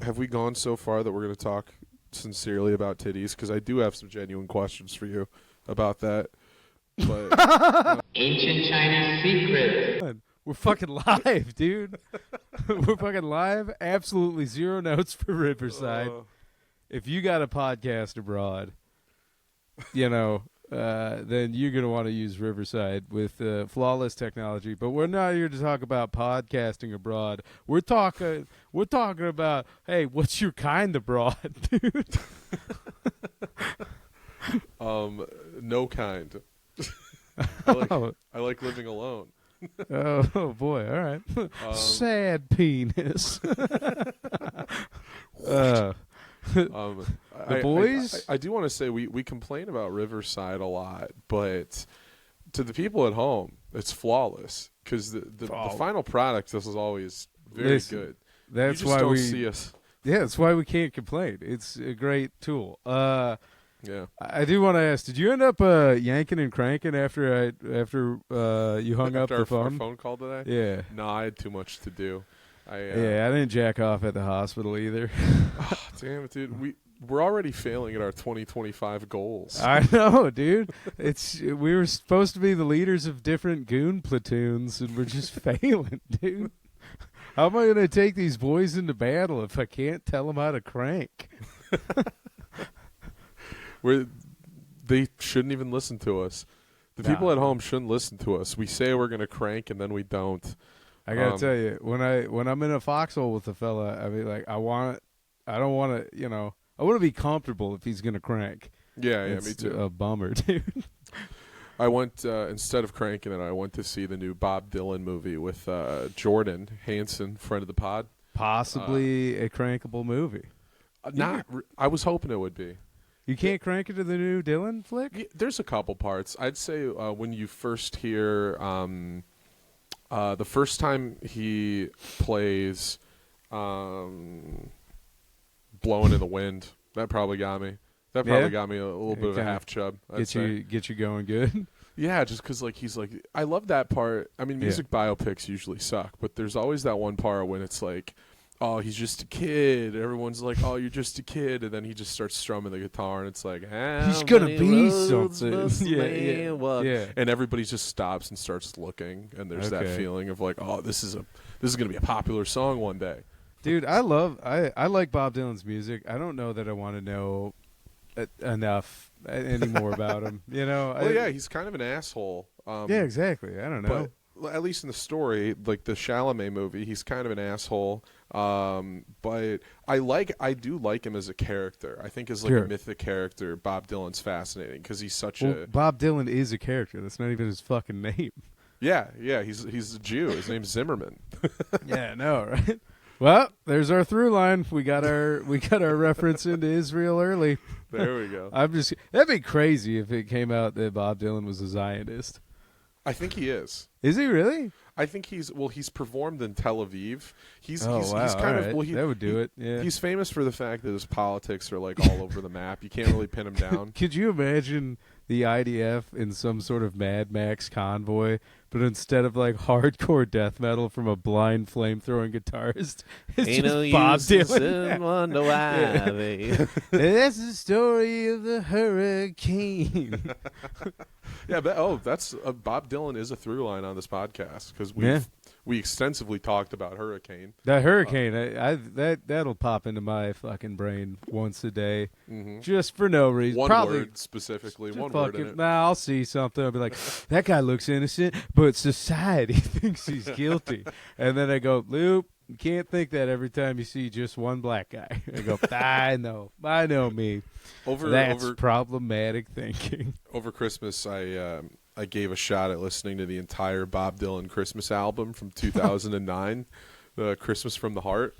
have we gone so far that we're going to talk sincerely about titties? Because I do have some genuine questions for you about that. But Ancient Chinese secret. We're fucking live, dude. We're fucking live. Absolutely zero notes for Riverside. If you got a podcast abroad, then you're going to want to use Riverside with flawless technology. But we're not here to talk about podcasting abroad. We're talking about, hey, what's your kind abroad, dude? No kind. I like living alone. Oh boy! All right. Sad penis. The boys. I do want to say we complain about Riverside a lot, but to the people at home, it's flawless because the final product is always very good. That's you just why don't we see us. Yeah, that's why we can't complain. It's a great tool. Yeah. I do want to ask, did you end up yanking and cranking after you hung up the phone? Our phone call today? Yeah. No, I had too much to do. I didn't jack off at the hospital either. Oh, damn it, dude. We're already failing at our 2025 goals. I know, dude. We were supposed to be the leaders of different goon platoons, and we're just failing, dude. How am I going to take these boys into battle if I can't tell them how to crank? They shouldn't even listen to us. The people at home shouldn't listen to us. We say we're going to crank, and then we don't. I got to tell you, when I'm in a foxhole with a fella, I mean, like, I want to be comfortable if he's going to crank. Yeah, me too. A bummer, dude. I went, instead of cranking it, I went to see the new Bob Dylan movie with Jordan Hansen, friend of the pod. Possibly a crankable movie. I was hoping it would be. You can't crank it to the new Dylan flick? Yeah, there's a couple parts. I'd say when you first hear the first time he plays Blowing in the Wind, that probably got me. That probably got me a little bit of a half chub. Get you going good? Yeah, just because he's like, I love that part. I mean, music biopics usually suck, but there's always that one part when it's like, oh, he's just a kid. Everyone's like, oh, you're just a kid. And then he just starts strumming the guitar, and it's like, he's going to be something. Yeah. And everybody just stops and starts looking, and there's that feeling of like, oh, this is going to be a popular song one day. Dude, I like Bob Dylan's music. I don't know that I want to know enough anymore about him. Well, he's kind of an asshole. Yeah, exactly. I don't know. But at least in the story, like the Chalamet movie, he's kind of an asshole. But I do like him as a character. I think as a mythic character, Bob Dylan's fascinating because he's such Bob Dylan is a character. That's not even his fucking name. Yeah, he's a Jew. His name's Zimmerman. Yeah, I know, right? Well, there's our through line. We got our reference into Israel early. There we go. That'd be crazy if it came out that Bob Dylan was a Zionist. I think he is. Is he really? I think he's performed in Tel Aviv. He's kind of that would do it. Yeah. He's famous for the fact that his politics are like all over the map. You can't really pin him down. Could you imagine the IDF in some sort of Mad Max convoy, but instead of like hardcore death metal from a blind flamethrowing guitarist, it's Ain't just no Bob use Dylan. Wonder why they... That's the story of the hurricane. Yeah, that's Bob Dylan is a through line on this podcast because we extensively talked about Hurricane. That Hurricane, that'll pop into my fucking brain once a day, just for no reason. One Probably word specifically, one word in it. Nah, I'll see something. I'll be like, that guy looks innocent, but society thinks he's guilty. And then I go, Loop, you can't think that every time you see just one black guy. I go, I know me. That's problematic thinking. Over Christmas, I gave a shot at listening to the entire Bob Dylan Christmas album from 2009, Christmas from the Heart.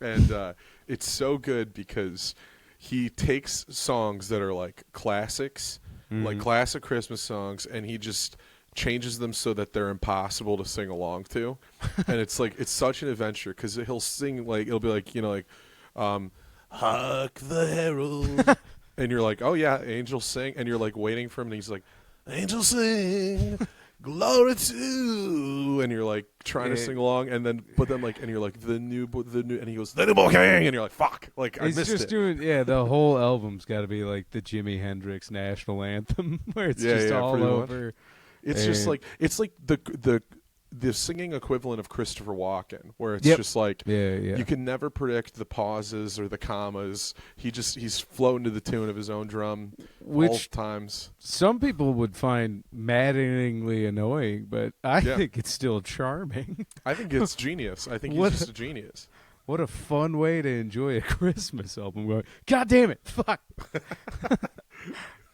And it's so good because he takes songs that are like classics, like classic Christmas songs, and he just changes them so that they're impossible to sing along to. And it's like, it's such an adventure because he'll sing like, it'll be like, Hark the Herald. And you're like, oh yeah, angels sing. And you're like waiting for him, and he's like, angels sing glory to, and you're like trying to sing along, and then and you're like the new, and he goes the new king, and you're like fuck, like I It's missed just it. doing the whole album's got to be like the Jimi Hendrix national anthem, where it's just all pretty much. over. It's just like the singing equivalent of Christopher Walken, where it's just like you can never predict the pauses or the commas. He's floating to the tune of his own drum all times. Some people would find maddeningly annoying, but I think it's still charming. I think it's genius. I think he's just a genius. What a fun way to enjoy a Christmas album. Going, God damn it, fuck.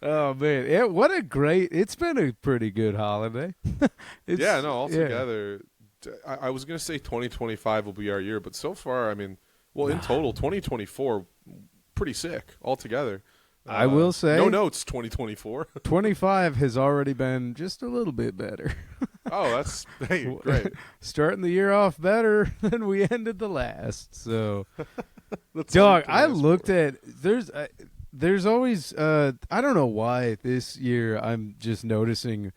Oh man, it's been a pretty good holiday. Altogether, I was going to say 2025 will be our year, but so far, I mean, in total, 2024, pretty sick altogether. I will say, no notes, 2024. 25 has already been just a little bit better. Oh, that's great. Starting the year off better than we ended the last. So, dog, I looked at there's always I don't know why this year I'm just noticing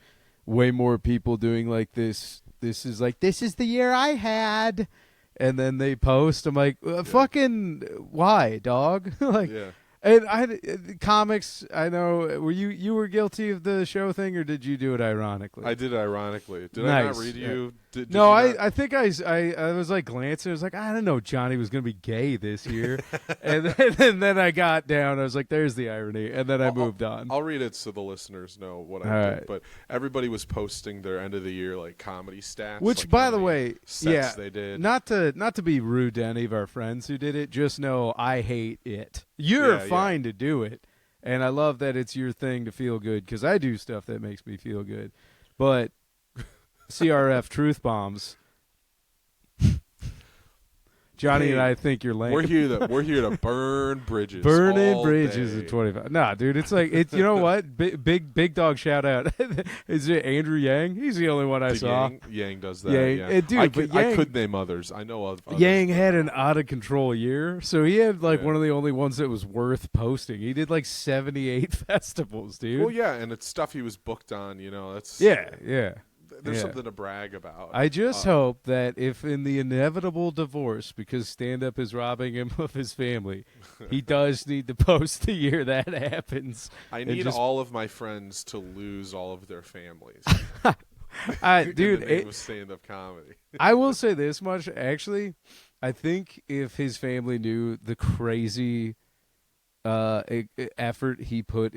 way more people doing like this. This is the year I had, and then they post. I'm like, fucking why, dog? Like. Yeah. And comics, I know. Were you were guilty of the show thing, or did you do it ironically? I did it ironically. Did I not read you? Did no, you I think I was like glancing. I was like, I don't know, Johnny was gonna be gay this year, and then I got down. I was like, there's the irony, and then I moved on. I'll read it so the listeners know what I did. Right. But everybody was posting their end of the year like comedy stats, which, like by the way, they did. Not to be rude to any of our friends who did it. Just know I hate it. You're fine to do it, and I love that it's your thing to feel good because I do stuff that makes me feel good. But CRF truth bombs. Johnny and I think you're lame. We're here to burn bridges. Burning bridges in 25. Nah, dude, it's like you know what? Big dog shout out. Is it Andrew Yang? He's the only one I saw. Yang does that. Yang. Yeah. Dude, I could name others. I know of others. Yang had an out of control year, so he had one of the only ones that was worth posting. He did like 78 festivals, dude. Well, yeah, and it's stuff he was booked on. You know, that's There's something to brag about. I just hope that if in the inevitable divorce, because stand-up is robbing him of his family, he does need to post the year that happens. I need all of my friends to lose all of their families. Dude, in the name of stand-up comedy. I will say this much, actually. I think if his family knew the crazy effort he puts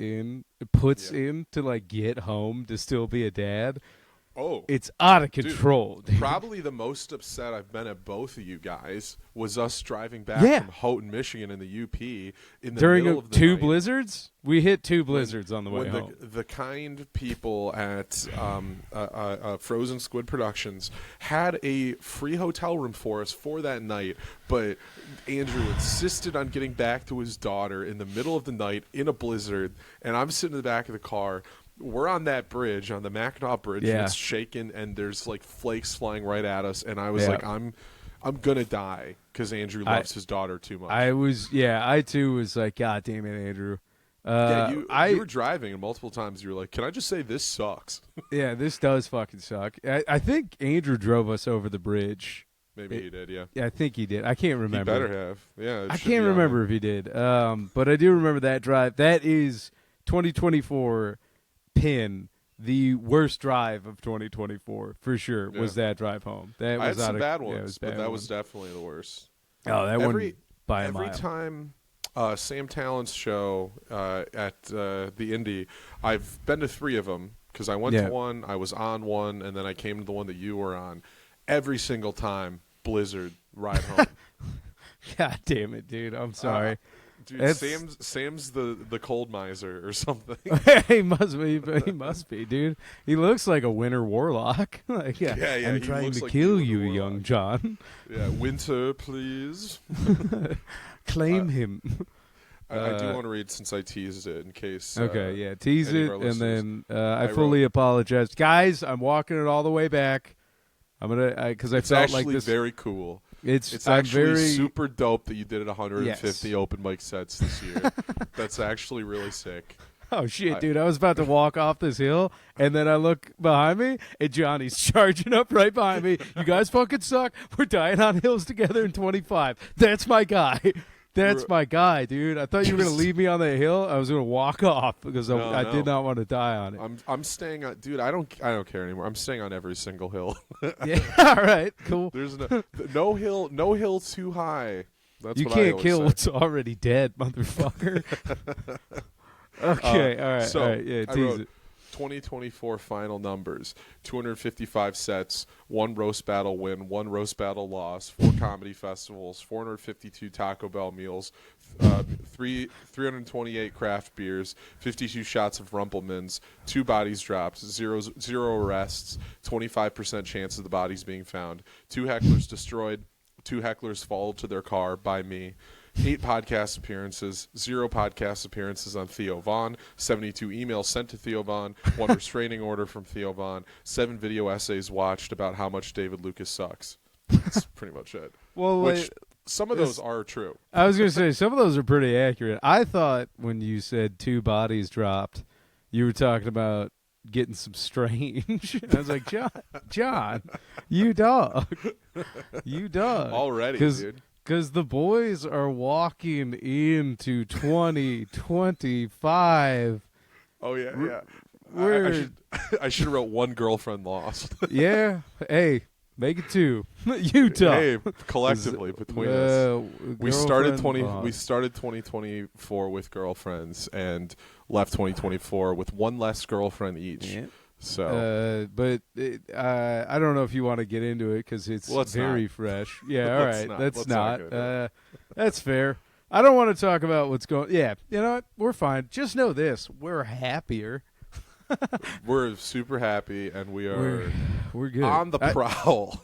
in to like get home to still be a dad. Oh, it's out of control. Dude. Probably the most upset I've been at both of you guys was us driving back from Houghton, Michigan, in the UP in the during middle of the two night. blizzards. We hit two blizzards on the way home. The kind people at Frozen Squid Productions had a free hotel room for us for that night, but Andrew insisted on getting back to his daughter in the middle of the night in a blizzard, and I'm sitting in the back of the car. We're on that bridge, on the Mackinac Bridge, and it's shaking, and there's like flakes flying right at us, and I was like, I'm gonna die because Andrew loves his daughter too much. I too was like, God damn it, Andrew. You were driving, and multiple times you were like, can I just say this sucks? Yeah, this does fucking suck. I think Andrew drove us over the bridge. Maybe he did, yeah. Yeah, I think he did. I can't remember. He better have. Yeah, I can't remember if he did. But I do remember that drive. That is 2024 pin. The worst drive of 2024 for sure was that drive home. That was I had some bad ones, it was but bad that was definitely the worst. Oh, that one by a mile. Every time Sam Talent's show at the Indy, I've been to 3 of them because I went to one, I was on one, and then I came to the one that you were on. Every single time, blizzard ride home. God damn it, dude! I'm sorry. Dude, Sam's the cold miser or something. He must be, dude. He looks like a winter warlock. Like, I'm trying to kill you, young John. Yeah, winter, please. Claim him. I do want to read since I teased it in case. Tease it, and then I fully apologize, guys. I'm walking it all the way back. I'm gonna because I felt like this very cool. It's actually super dope that you did 150 open mic sets this year. That's actually really sick. Oh, shit, dude. I was about to walk off this hill, and then I look behind me, and Johnny's charging up right behind me. You guys fucking suck. We're dying on hills together in 25. That's my guy. That's my guy, dude. I thought you were going to leave me on the hill. I was going to walk off because I did not want to die on it. I'm staying on, dude. I don't care anymore. I'm staying on every single hill. Yeah, all right, cool. There's no hill too high. That's you what can't I always kill say. what's already dead, motherfucker. Okay, all right, yeah, I tease wrote it. 2024 final numbers: 255 sets, 1 roast battle win, 1 roast battle loss, 4 comedy festivals, 452 Taco Bell meals, 328 craft beers, 52 shots of Rumpelmans, 2 bodies dropped, zero arrests, 25% chance of the bodies being found, 2 hecklers destroyed, 2 hecklers followed to their car by me. 8 podcast appearances, 0 podcast appearances on Theo Vaughn, 72 emails sent to Theo Vaughn, 1 restraining order from Theo Vaughn, 7 video essays watched about how much David Lucas sucks. That's pretty much it. Well, Which some of those are true. I was going to say, some of those are pretty accurate. I thought when you said 2 bodies dropped, you were talking about getting some strange. I was like, John, you dog. Already, dude. Because the boys are walking into 2025. Oh, yeah. We're, I should have wrote 1 girlfriend lost. yeah. Hey, make it 2. Utah. Hey, collectively between us. We started girlfriend We started 2024 with girlfriends and left 2024 with 1 less girlfriend each. Yeah. So, but I don't know if you want to get into it because it's very fresh. Yeah, all right. Let's not. That's fair. I don't want to talk about what's going. Yeah, you know what? We're fine. Just know this: we're happier. we're super happy, and we're good on the prowl.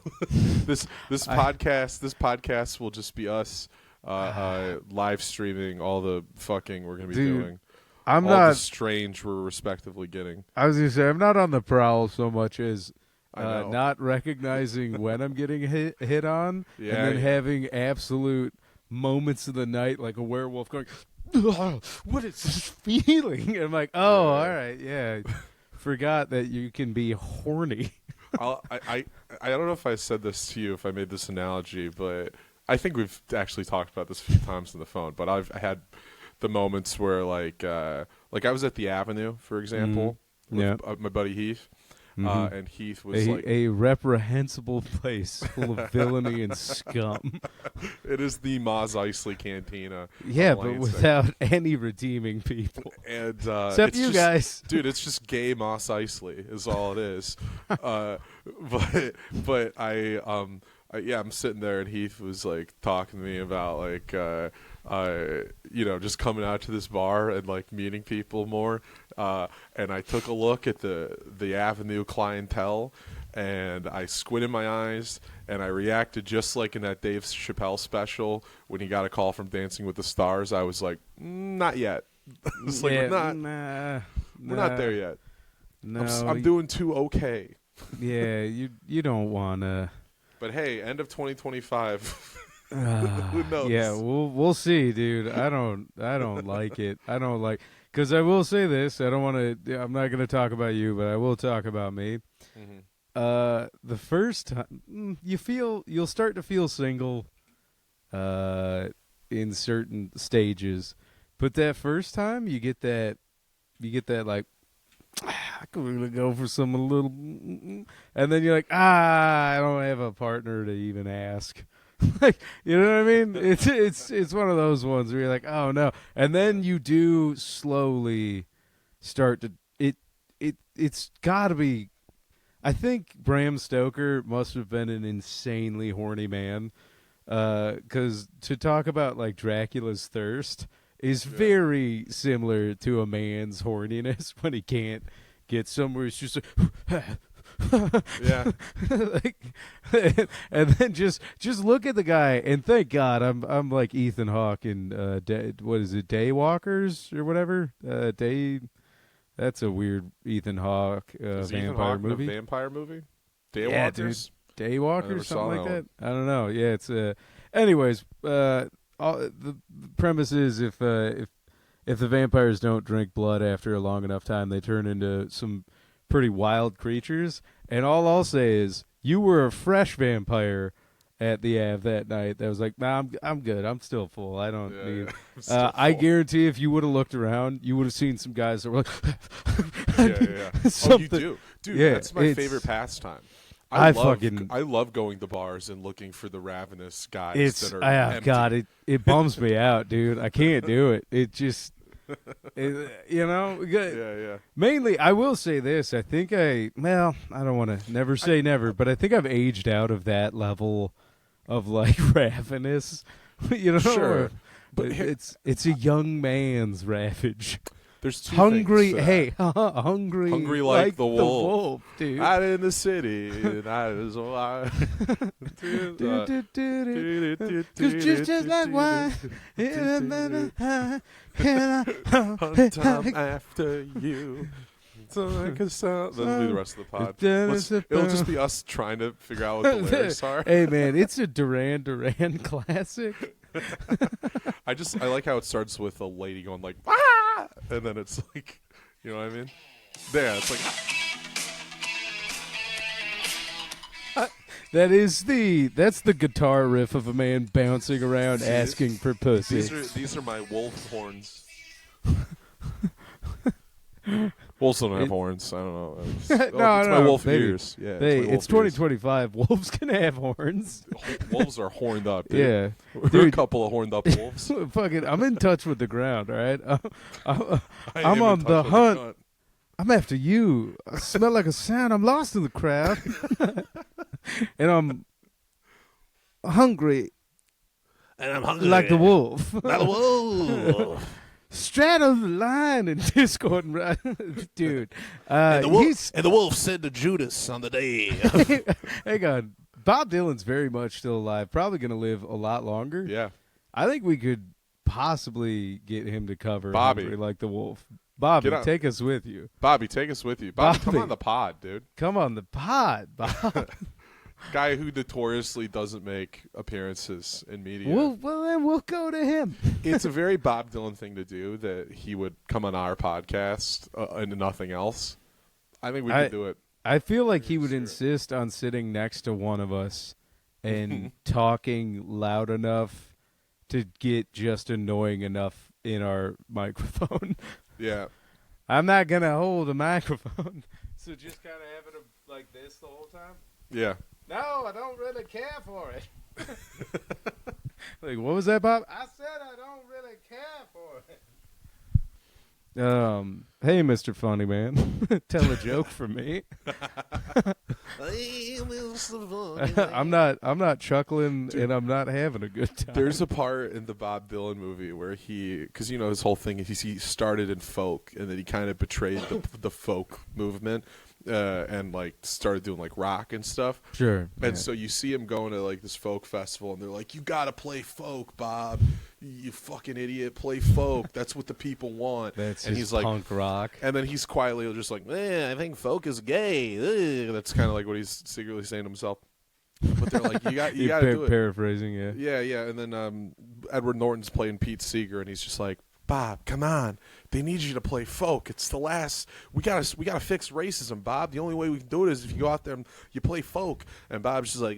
This podcast will just be us live streaming all the fucking we're gonna be doing. I'm all not the strange we're respectively getting. I was gonna say I'm not on the prowl so much as I not recognizing when I'm getting hit on, and then having absolute moments of the night like a werewolf going, what is this feeling? And I'm like, oh, all right, yeah. Forgot that you can be horny. I don't know if I said this to you, if I made this analogy, but I think we've actually talked about this a few times on the phone. But I had the moments where like I was at the Avenue, for example, with my buddy Heath. And Heath was a reprehensible place full of villainy and scum. It is the Mos Eisley Cantina. Yeah, but without any redeeming people. And except you guys. Dude, it's just gay Mos Eisley is all it is. But I'm sitting there and Heath was like talking to me about like just coming out to this bar and like meeting people more. And I took a look at the Avenue clientele, and I squinted my eyes, and I reacted just like in that Dave Chappelle special when he got a call from Dancing with the Stars. I was like, not yet. It's like we're not there yet. No, I'm doing too okay. Yeah, you don't wanna. But hey, end of 2025. Who knows? Yeah, we'll see, dude. I don't like it. I don't like, because I will say this. I'm not going to talk about you, but I will talk about me. Mm-hmm. The first time you'll start to feel single, in certain stages, but that first time you get that like, I could really go for some little, and then you're like, I don't have a partner to even ask. Like, you know what I mean? It's one of those ones where you're like, oh no, and then you do slowly start to it's got to be. I think Bram Stoker must have been an insanely horny man, because to talk about like Dracula's thirst is very similar to a man's horniness when he can't get somewhere. It's just like, yeah. like, and then just look at the guy and thank God I'm like Ethan Hawke in what is it, Daywalkers or whatever? That's a weird Ethan Hawke vampire movie. In a vampire movie? Daywalkers? Yeah, dude. Daywalkers, something like that. I don't know. Yeah, it's anyways, the premise is if if the vampires don't drink blood after a long enough time, they turn into some pretty wild creatures. And all I'll say is, you were a fresh vampire at the Ave that night. That was like, nah, I'm good. I'm still full. I don't need. I guarantee if you would have looked around, you would have seen some guys that were like, yeah. Oh, you do, dude. Yeah, that's my favorite pastime. I love going to bars and looking for the ravenous guys that are empty. God, it bums me out, dude. I can't do it. It just, Yeah. Mainly, I will say this. I think I don't want to never say never, but I think I've aged out of that level of like ravenous. Sure. But it's a young man's ravage. There's two hungry, things hungry like the wolf, dude. Out in the city, and I was alive. Cause just like wine, hunt time after you. Let's do the rest of the pod. It'll just be us trying to figure out what the lyrics are. Hey man, it's a Duran Duran classic. I like how it starts with a lady going like, ah! And then it's like, you know what I mean? Yeah, it's like. That's the guitar riff of a man bouncing around asking for pussy. These are my wolf horns. Wolves don't have horns. I don't know. It's my wolf ears. Yeah, it's 2025. Wolves can have horns. Wolves are horned up, dude. Yeah. We're a couple of horned up wolves. Fuck it. I'm in touch with the ground, all right? I'm on the hunt. I'm after you. I smell like a sound. I'm lost in the crowd. And I'm hungry. And I'm hungry. Like the wolf. Like the wolf. Straddle the line in Discord, dude. And the wolf said to Judas on the day. Hang on. Bob Dylan's very much still alive. Probably going to live a lot longer. Yeah. I think we could possibly get him to cover Bobby Hungry Like the Wolf. Bobby, take us with you. Bobby, take us with you. Bobby, come on the pod, dude. Come on the pod, Bob. Guy who notoriously doesn't make appearances in media. Well, then we'll go to him. It's a very Bob Dylan thing to do that he would come on our podcast and nothing else. I think we could do it. I feel like he would insist on sitting next to one of us and talking loud enough to get just annoying enough in our microphone. Yeah. I'm not going to hold a microphone. So just kind of having it like this the whole time? Yeah. No, I don't really care for it. Like, what was that, Bob? I said I don't really care for it. Hey, Mr. Funny Man, tell a joke for me. I'm not chuckling, dude, and I'm not having a good time. There's a part in the Bob Dylan movie where because his whole thing is he started in folk, and then he kind of betrayed the folk movement. And like started doing like rock and stuff. Sure. And so you see him going to like this folk festival, and they're like, "You got to play folk, Bob. You fucking idiot. Play folk. That's what the people want." And he's like punk rock. And then he's quietly just like, I think folk is gay. Ugh. That's kind of like what he's secretly saying to himself. But they're like, you got to do it. Paraphrasing, yeah. Yeah. And then Edward Norton's playing Pete Seeger, and he's just like, "Bob, come on. They need you to play folk. It's the last. We gotta fix racism, Bob. The only way we can do it is if you go out there and you play folk." And Bob's just like,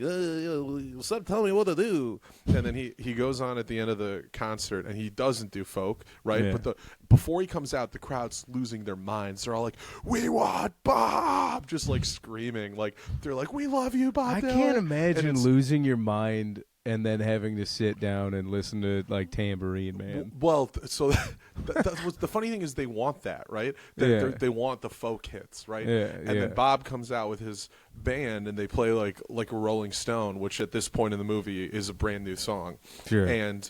"Stop telling me what to do." And then he goes on at the end of the concert, and he doesn't do folk, right? Yeah. But before he comes out, the crowd's losing their minds. They're all like, "We want Bob!" Just like screaming, like they're like, "We love you, Bob." I Dylan. can't imagine losing your mind and then having to sit down and listen to like Tambourine Man. Well, so that's what the funny thing is. They want that, right? They want the folk hits, right? Yeah, and then Bob comes out with his band, and they play like a Rolling Stone, which at this point in the movie is a brand new song. Sure. And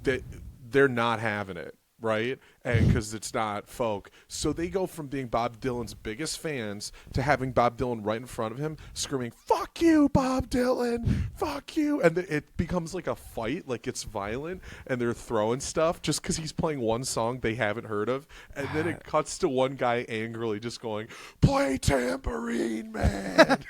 they're not having it. Right? And because it's not folk. So they go from being Bob Dylan's biggest fans to having Bob Dylan right in front of him screaming, "Fuck you, Bob Dylan! Fuck you!" And it becomes like a fight, like it's violent, and they're throwing stuff just because he's playing one song they haven't heard of. And then it cuts to one guy angrily just going, "Play Tambourine Man!"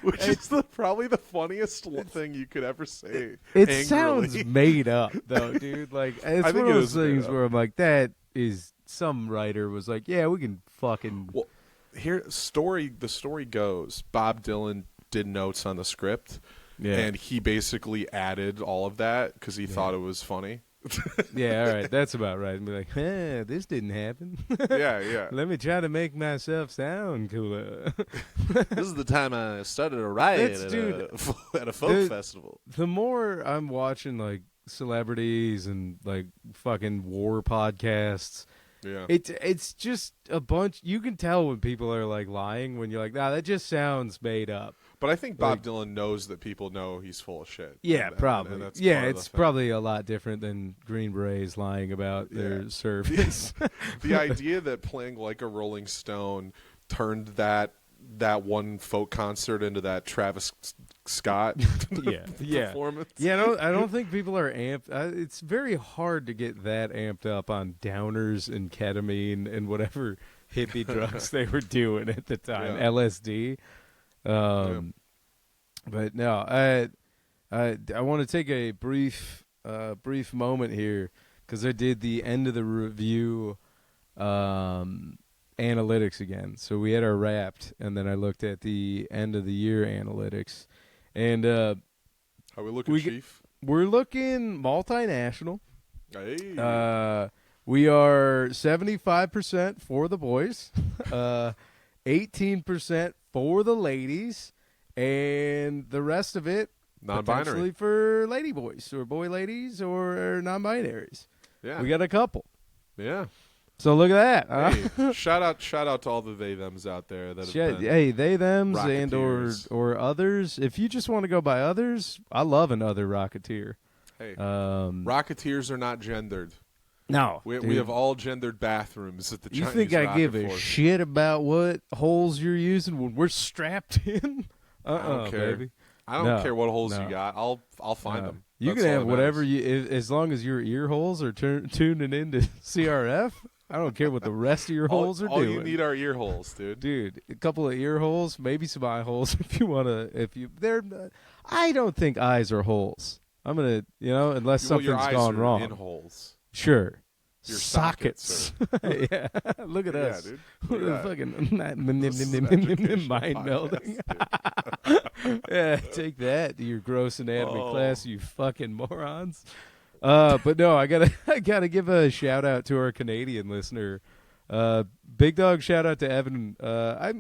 which is probably the funniest thing you could ever say. It angrily. sounds made up, though, dude. Like, it's I think one of it those is made things up. where I'm like, that is some writer was like, yeah, we can fucking. Well, the story goes, Bob Dylan did notes on the script, and he basically added all of that because he thought it was funny. Yeah, all right, that's about right. And be like, this didn't happen. Yeah. Let me try to make myself sound cooler. This is the time I started a riot at a folk festival. The more I'm watching like celebrities and like fucking war podcasts, Yeah. it's just a bunch. You can tell when people are like lying when you're like, nah, that just sounds made up. But I think Bob Dylan knows that people know he's full of shit. Yeah, And probably. that's Yeah, part of it's the thing. probably a lot different than Green Berets lying about their service. The idea that playing like a Rolling Stone turned that one folk concert into that Travis Scott performance. Yeah, I don't think people are amped. It's very hard to get that amped up on downers and ketamine and whatever hippie drugs they were doing at the time, LSD. But no, I want to take a brief moment here because I did the end of the review analytics again. So we had our Wrapped, and then I looked at the end of the year analytics, and How we looking, Chief? we're looking multinational. Hey. We are 75% for the boys, 18% for the ladies, and the rest of it Non-binary. potentially for lady boys or boy ladies or non-binaries. Yeah. We got a couple. Yeah. So look at that. Huh? Hey, shout out to all the they thems out there that have been Hey, they thems and Rocketeers. or others. If you just want to go by others, I love another Rocketeer. Hey, Rocketeers Rocketeers are not gendered. No, We have all gendered bathrooms at the You Chinese think I rocket give a force. shit about what holes you're using when we're strapped in? I don't care. Baby. I don't No, care what holes no. you got. I'll find them. You That's can all have that whatever matters. as long as your ear holes are tuning into CRF. I don't care what the rest of your holes are all doing. you need are ear holes, dude. Dude, a couple of ear holes, maybe some eye holes if you want to. I don't think eyes are holes. I'm gonna, unless Well, your something's eyes gone are wrong. in holes. Sure. Your sockets. Yeah. Look at Yeah, us. dude. What Look a at that. fucking This is an educational mind podcast, melding. Yeah, take that to your gross anatomy Oh. class, you fucking morons. But no, I gotta give a shout out to our Canadian listener. Big dog shout out to Evan. Are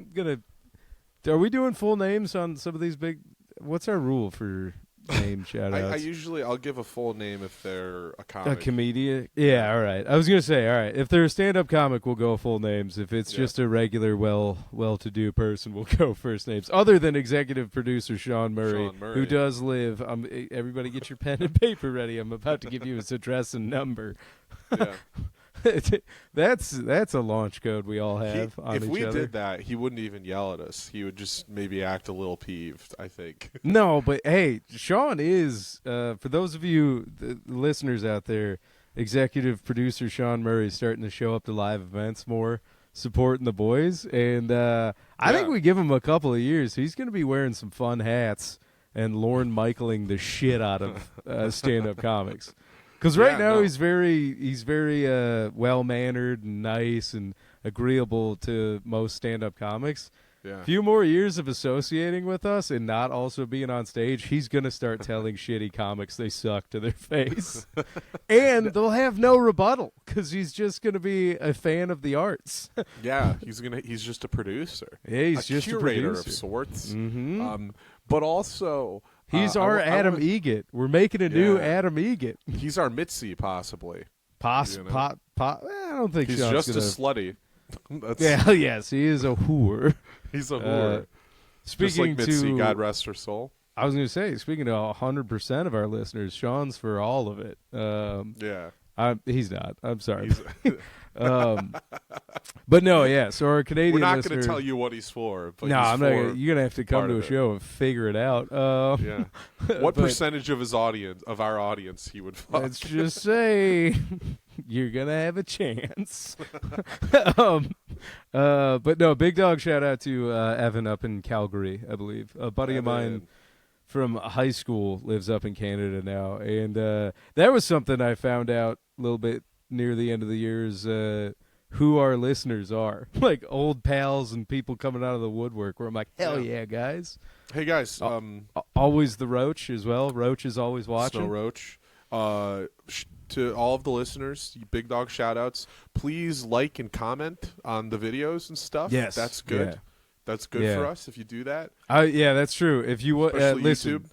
we doing full names on some of these big? What's our rule for name shout outs? I'll give a full name if they're a A comic. comedian? Yeah, all right. I was going to say, all right, if they're a stand-up comic, we'll go full names. If it's just a regular, well-to-do person, we'll go first names. Other than executive producer Sean Murray, who does live. Everybody get your pen and paper ready. I'm about to give you his address and number. Yeah. That's a launch code we all have on if each we other. did that, he wouldn't even yell at us. He would just maybe act a little peeved, I think. No, but hey, Sean is, for those of you the listeners out there, executive producer Sean Murray is starting to show up to live events more, supporting the boys. And I think we give him a couple of years. He's going to be wearing some fun hats and Lorne Michaeling the shit out of stand-up comics. Because he's very well-mannered and nice and agreeable to most stand-up comics. Yeah. A few more years of associating with us and not also being on stage, he's going to start telling shitty comics they suck to their face. And they'll have no rebuttal because he's just going to be a fan of the arts. Yeah, he's just a producer. Yeah, he's just a curator producer. of sorts. Mm-hmm. But also He's our Adam Egget. We're making a new Adam Egget. He's our Mitzi, possibly. I don't think He's Sean's just gonna... a slutty. Yes, he is a whore. He's a whore. Speaking just like Mitzi, to, God rest her soul. I was going to say, speaking to 100% of our listeners, Sean's for all of it. He's not. I'm sorry. But no, yeah. So our Canadian We're not listener, going to tell you what he's for. But no, he's I'm not. You're going to have to come part to a of it. show and figure it out. Yeah. What but percentage of our audience he would fuck? Let's just say you're going to have a chance. But no, big dog shout out to Evan up in Calgary, I believe. A buddy of mine from high school lives up in Canada now, and that was something I found out a little bit near the end of the year is who our listeners are. Like old pals and people coming out of the woodwork where I'm like, hell yeah, guys. Hey, guys. Always the Roach as well. Roach is always watching. Snow Roach. To all of the listeners, big dog shout-outs. Please like and comment on the videos and stuff. Yes. That's good. Yeah. That's good for us if you do that. Yeah, that's true. If you listen, YouTube.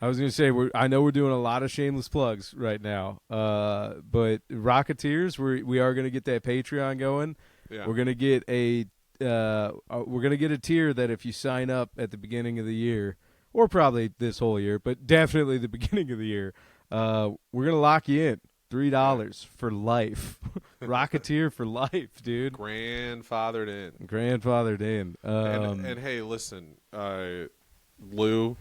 I was going to say, I know we're doing a lot of shameless plugs right now, but Rocketeers, we are going to get that Patreon going. Yeah. We're going to get a tier that if you sign up at the beginning of the year, or probably this whole year, but definitely the beginning of the year, we're going to lock you in. $3 for life. Rocketeer for life, dude. Grandfathered in. And hey, listen, Lou,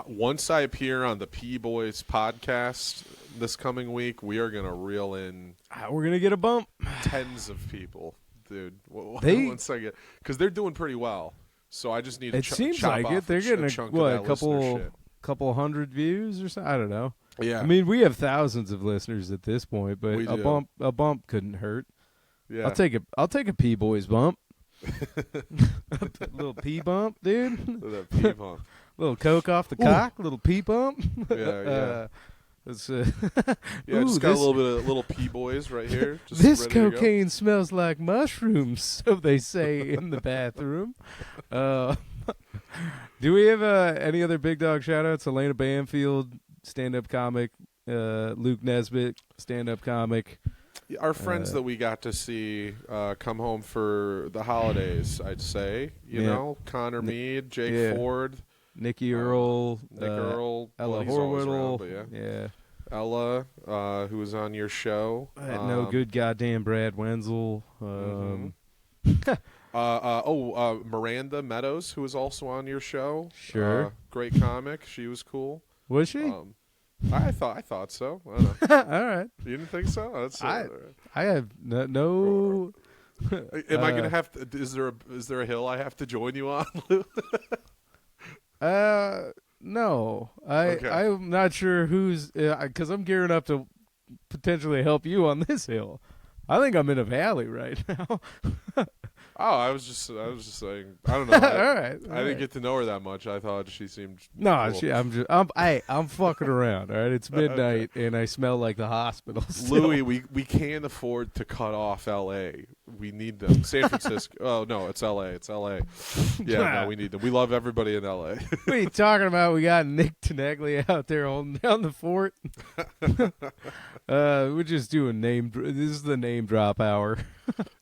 once I appear on the P-Boys podcast this coming week, we are going to reel in we're going to get a bump. tens of people, dude. Once I get, because they're doing pretty well. So I just need to it seems like it. They're getting a couple hundred views or something. I don't know. Yeah. I mean, we have thousands of listeners at this point, but a bump couldn't hurt. Yeah. I'll take a P-Boys bump. A little P bump, dude. That P bump. Little coke off the cock, little P bump. Yeah. Just ooh, got a little bit of little P-Boys right here. Just this ready to cocaine smells like mushrooms, so they say in the bathroom. Do we have any other big dog shout-outs? Elena Banfield, stand-up comic. Luke Nesbitt, stand-up comic. Our friends that we got to see come home for the holidays, I'd say. You know, Connor Mead, Jake Ford. Nikki Earl. Nick Earl. Ella Horwittle. Yeah. Ella, who was on your show. No good goddamn Brad Wenzel. Miranda Meadows, who was also on your show. Sure. Great comic. She was cool. Was she? I thought so. I don't know. All right. You didn't think so? I have no. Am I gonna have to? Is there a hill I have to join you on, Lou? No. Okay. I'm not sure who's because I'm gearing up to potentially help you on this hill. I think I'm in a valley right now. Oh, I was just saying. I don't know. All right. I didn't get to know her that much. I thought she seemed no. cool. I'm fucking around. All right, it's midnight and I smell like the hospital. Still. Louis, we can't afford to cut off L.A. We need them. San Francisco. Oh no, it's L.A. It's L.A. Yeah, no, we need them. We love everybody in L.A. What are you talking about? We got Nick Teneglia out there holding down the fort. We're just doing this is the name drop hour.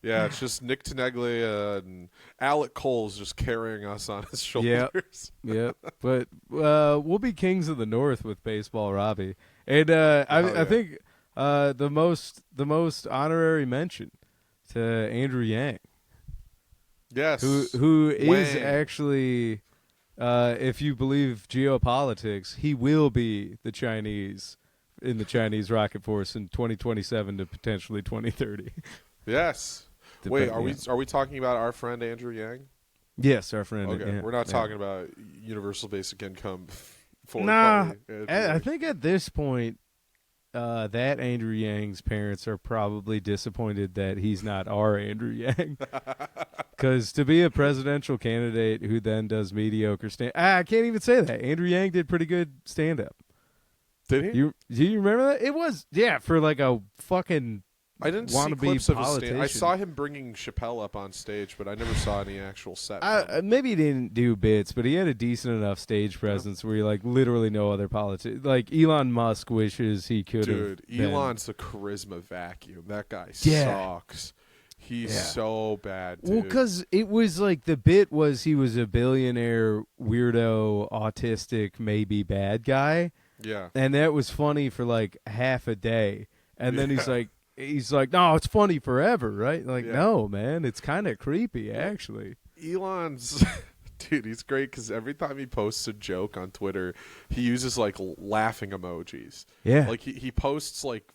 Yeah, it's just Nick Teneglia and Alec Cole's just carrying us on his shoulders. Yep. But we'll be kings of the North with baseball, Robbie. And I think the most honorary mention to Andrew Yang. Yes. Who is actually, if you believe geopolitics, he will be the Chinese in the Chinese rocket force in 2027 to potentially 2030. Yes. Wait, are we talking about our friend Andrew Yang? Yes, our friend. Okay, yeah, we're not talking about universal basic income. Nah, I think at this point, that Andrew Yang's parents are probably disappointed that he's not our Andrew Yang. Because to be a presidential candidate who then does mediocre I can't even say that. Andrew Yang did pretty good stand-up. Did he? Do you remember that? It was, for like a fucking I didn't see clips of his stand. I saw him bringing Chappelle up on stage, but I never saw any actual set. Maybe he didn't do bits, but he had a decent enough stage presence where you like literally no other politician. Like Elon Musk wishes he could have. Dude, Elon's a charisma vacuum. That guy sucks. He's so bad, dude. Well, because it was like the bit was he was a billionaire, weirdo, autistic, maybe bad guy. Yeah. And that was funny for like half a day. And then he's like, no, it's funny forever, right? Like, no, man, it's kind of creepy, actually. Elon's, dude, he's great because every time he posts a joke on Twitter, he uses like laughing emojis. Yeah. Like he posts like,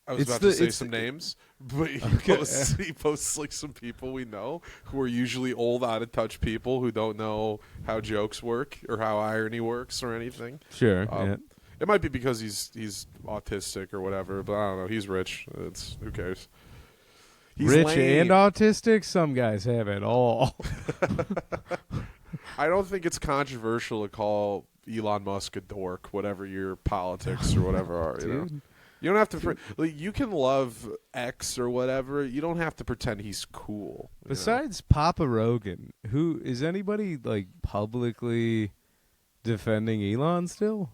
I was about to say some names, but he posts like some people we know who are usually old, out of touch people who don't know how jokes work or how irony works or anything. Sure. It might be because he's autistic or whatever, but I don't know. He's rich. Who cares? He's rich lame. and autistic. Some guys have it all. I don't think it's controversial to call Elon Musk a dork, whatever your politics or whatever are. You know? You don't have to. You can love X or whatever. You don't have to pretend he's cool. Besides Papa Rogan, who is anybody like publicly defending Elon still?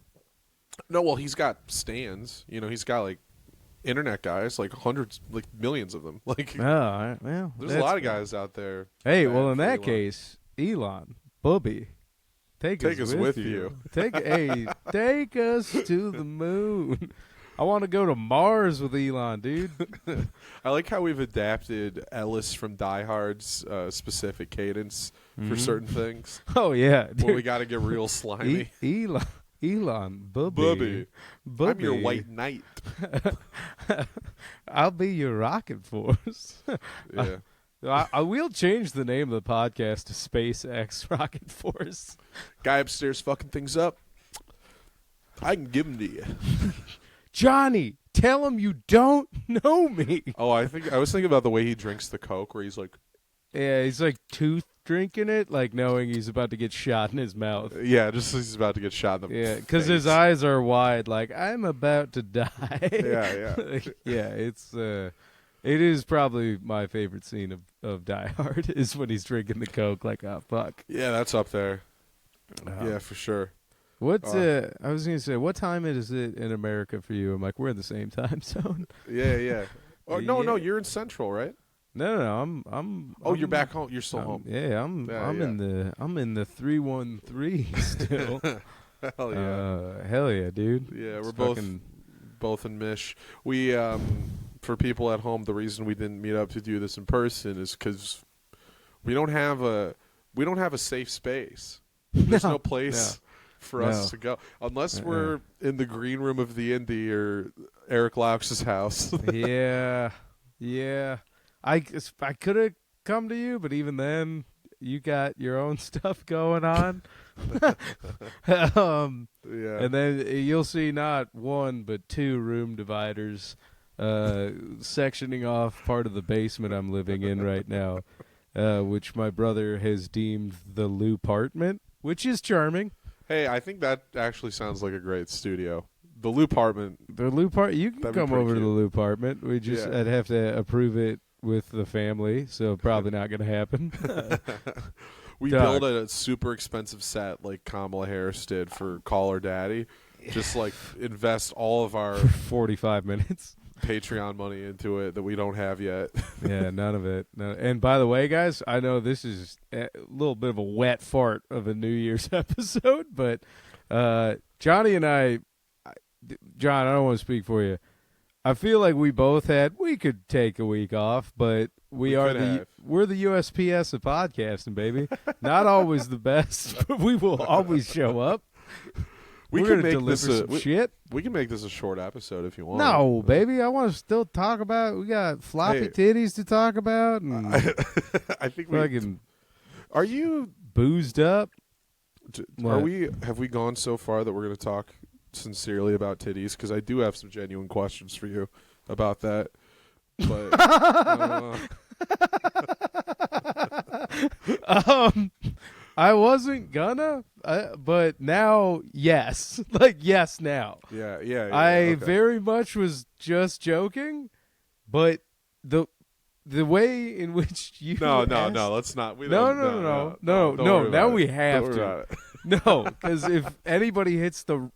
No, well, he's got stands. He's got like internet guys, like hundreds, like millions of them. Like, well, there's a lot of guys out there. Hey, well, in that case, Elon, Bubby, take us with you. Take us to the moon. I want to go to Mars with Elon, dude. I like how we've adapted Ellis from Die Hard's specific cadence for certain things. Oh, yeah. Dude. Well, we got to get real slimy. Elon, Bubby. I'm your white knight. I'll be your rocket force. Yeah. I will change the name of the podcast to SpaceX Rocket Force. Guy upstairs fucking things up. I can give him to you. Johnny, tell him you don't know me. Oh, I was thinking about the way he drinks the Coke, where he's like, yeah, he's like tooth drinking it, like knowing he's about to get shot in his mouth. Yeah, just he's about to get shot in the yeah, because his eyes are wide, like I'm about to die. Yeah. Yeah, it is probably my favorite scene of Die Hard is when he's drinking the Coke, like, oh fuck. Yeah, that's up there. Yeah, for sure. What's I was gonna say, what time is it in America for you? I'm like, we're in the same time zone. Yeah. Oh no, you're in Central, right? No, I'm. Oh, you're back home. You're still home. Yeah, I'm in the 313 still. Hell yeah. Hell yeah, dude. Yeah, we're both in Mish. We for people at home, the reason we didn't meet up to do this in person is because we don't have a safe space. There's no place for us to go unless we're in the green room of the Indy or Eric Laux's house. Yeah. I could have come to you, but even then, you got your own stuff going on. Yeah. And then you'll see not one but two room dividers sectioning off part of the basement I'm living in right now, which my brother has deemed the Lou-partment, which is charming. Hey, I think that actually sounds like a great studio. The Lou-partment. You can come over to the Lou-partment. I'd have to approve it with the family, so probably not going to happen. We built a super expensive set like Kamala Harris did for Call Her Daddy. Just like invest all of our 45 minutes Patreon money into it that we don't have yet. Yeah, none of it. No. And by the way, guys, I know this is a little bit of a wet fart of a New Year's episode, but Johnny and John, I don't want to speak for you. I feel like we could take a week off, but we're the USPS of podcasting, baby. Not always the best, but we will always show up. We can make deliver this some shit. We can make this a short episode if you want. No, baby, I want to still talk about. We got floppy titties to talk about. And I think Are you boozed up? Have we gone so far that we're going to talk sincerely about titties? Because I do have some genuine questions for you about that. But I wasn't gonna, but now, yes. Like, yes, now. Yeah. I very much was just joking, but the way in which you No, let's not. No. Now we have to. No, because if anybody hits the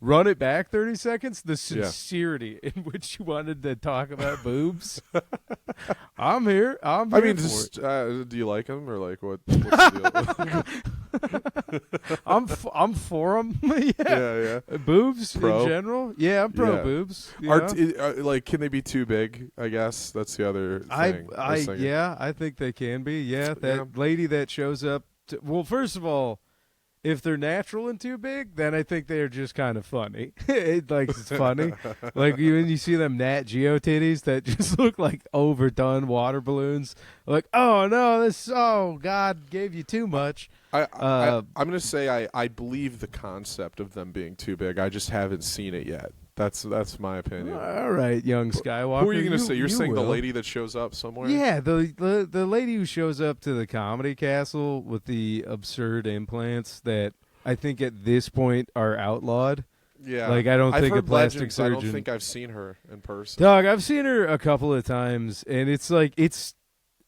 run it back 30 seconds, the sincerity in which you wanted to talk about boobs, I'm here. I mean, do you like them or like what's the deal? I'm for them. Yeah. Boobs Pro? in general. Yeah, I'm pro boobs. Like, can they be too big? I guess that's the other thing. I think they can be. Yeah, that lady that shows up. Well, first of all, if they're natural and too big, then I think they're just kind of funny. It's funny. Like when you see them Nat Geo titties that just look like overdone water balloons. Like, oh no, God gave you too much. I'm gonna say I believe the concept of them being too big. I just haven't seen it yet. That's my opinion. All right, young Skywalker. Who are you gonna say? You're saying will. the lady that shows up somewhere? Yeah, the lady who shows up to the comedy castle with the absurd implants that I think at this point are outlawed. Yeah. Like I don't I've think a heard plastic legends. surgeon. I don't think I've seen her in person. Dog, I've seen her a couple of times, and it's like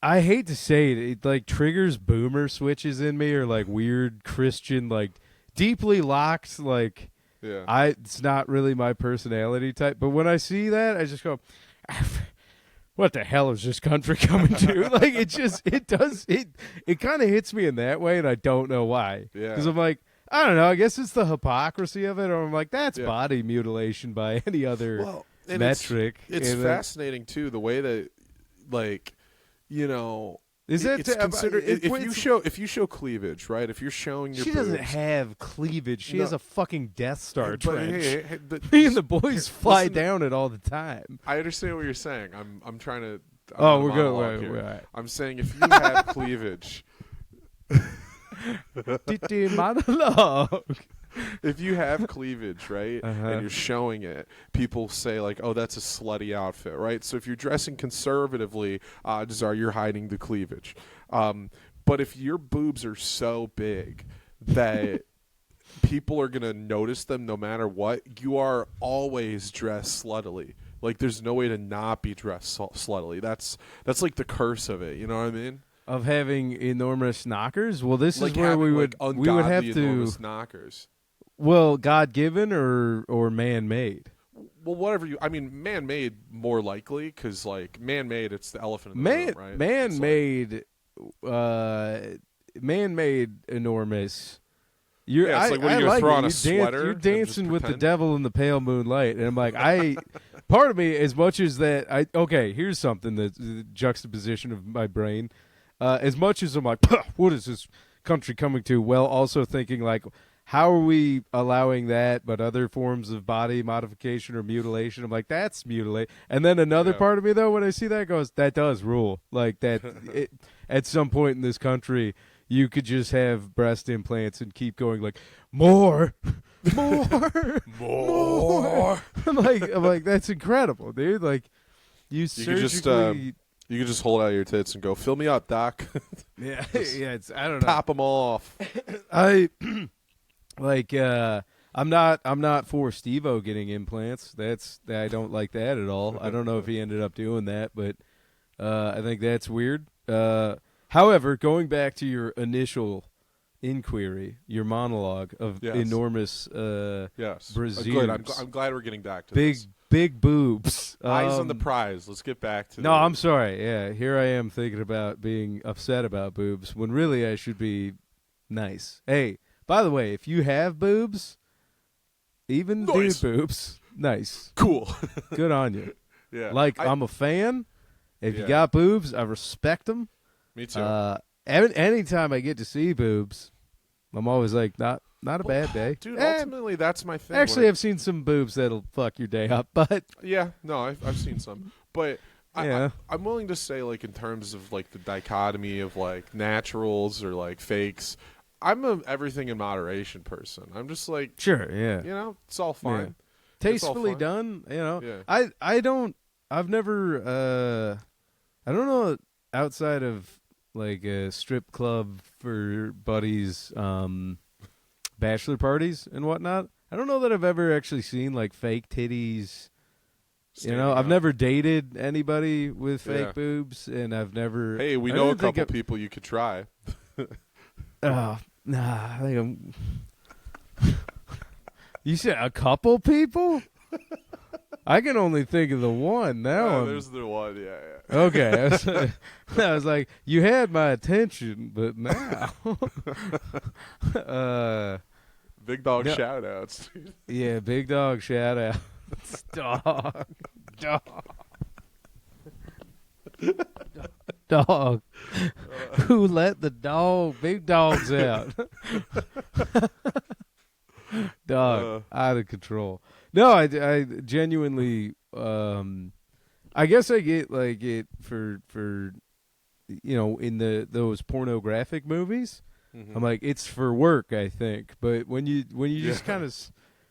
I hate to say it, it like triggers boomer switches in me, or like weird Christian, like deeply locked, like. Yeah. It's not really my personality type, but when I see that, I just go, "What the hell is this country coming to?" Like it kind of hits me in that way, and I don't know why. Yeah. Because I'm like, I don't know. I guess it's the hypocrisy of it, or I'm like, that's Yeah. body mutilation by any other and metric. It's And fascinating too the way that, like, you know. Is that it's considered if you show cleavage, right? If you're showing your she boobs, doesn't have cleavage. She No. has a fucking Death Star But trench. hey, Me and the boys fly listen, down it all the time. I understand what you're saying. I'm trying to. Oh, I'm we're on a good. monologue Right, here. right. I'm saying if you have cleavage, Monologue. if you have cleavage, right, Uh-huh. and you're showing it, people say like, "Oh, that's a slutty outfit," right? So if you're dressing conservatively, odds are you're hiding the cleavage. But if your boobs are so big that people are gonna notice them no matter what, you are always dressed sluttily. Like there's no way to not be dressed sluttily. That's like the curse of it. You know what I mean? Of having enormous knockers. Well, this Like is where having, we would like, we would have ungodly to. enormous knockers. Well, God given or man made. Well, whatever you. I mean, man-made more likely because like man-made, it's the elephant in the room, right? Man made, enormous. You're, Yeah, it's like when I you're like throw it. on a You sweater You're and just dancing with the pretend. devil in the pale moonlight, and I'm like, part of me, as much as that, okay. Here's something that's the juxtaposition of my brain. As much as I'm like, what is this country coming to? Well, also thinking like, how are we allowing that, but other forms of body modification or mutilation? I'm like, that's mutilate. And then another Yeah. part of me, though, when I see that, goes, that does rule. Like that, at some point in this country, you could just have breast implants and keep going like, more. More. I'm like, that's incredible, dude. Like, you could just, surgically. You can just hold out your tits and go, "Fill me up, doc." Yeah, yeah. It's I don't know. Pop them all off. I like. I'm not for Steve-O getting implants. I don't like that at all. I don't know if he ended up doing that, but I think that's weird. However, going back to your initial inquiry, your monologue of Yes. enormous Yes. Braziers. Good. I'm glad we're getting back to big this. big boobs. Eyes on the prize. Let's get back to No, I'm sorry. Yeah, here I am thinking about being upset about boobs when really I should be nice. Hey, by the way, if you have boobs, even Nice. dude boobs, nice. cool. Good on you. Yeah. Like, I'm a fan. If you Yeah. got boobs, I respect them. Me too. Anytime I get to see boobs, I'm always like, not a bad day. Dude, Eh, ultimately, that's my thing. actually, I've seen some boobs that'll fuck your day up, but Yeah, no, I've seen some, but Yeah. I'm willing to say, like, in terms of like the dichotomy of like naturals or like fakes, I'm a everything in moderation person. I'm just like, sure, yeah. you know, it's all fine. Yeah. It's all Tastefully fine. done, you know. Yeah. I've never I don't know, outside of like a strip club for buddies bachelor parties and whatnot, I don't know that I've ever actually seen like fake titties. Standing I've up. never dated anybody with fake Yeah. boobs, and I've never. Hey, we I know a didn't think couple people you could try. Nah, I think I'm. You said a couple people? I can only think of the one now. There's the one. Yeah, yeah. Okay, I was like, you had my attention, but now, Big dog No. shout outs. yeah, big dog shout out, dog. Who let the big dogs out? Dog, out of control. No, I genuinely, I guess I get like it for in those pornographic movies. Mm-hmm. I'm like, it's for work, I think. But when you just kind of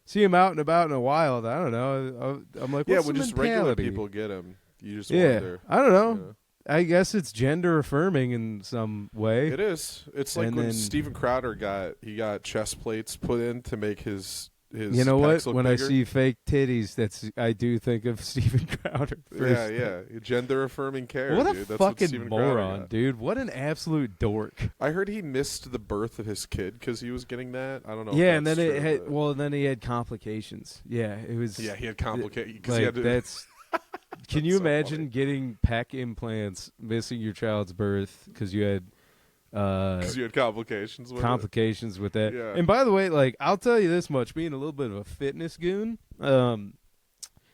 see him out and about in the wild, I don't know. I'm like, what's when the just regular mentality? people get him, you just Yeah, wonder. I don't know. Yeah. I guess it's gender affirming in some way. It is. It's like And when then- Steven Crowder got chest plates put in to make his You know what? pecs look When bigger. I see fake titties, I do think of Steven Crowder. First. Yeah, gender affirming care. What a dude. That's fucking Steven Crowder moron, got. dude! What an absolute dork. I heard he missed the birth of his kid because he was getting that. I don't know. Yeah, if and that's then true, but- then he had complications. Yeah, it was. yeah, he had complicated because Like, he had to. that's. Can you That's so imagine funny. getting pec implants, missing your child's birth because you had Because you had complications with complications with that? Yeah. And by the way, like I'll tell you this much: being a little bit of a fitness goon,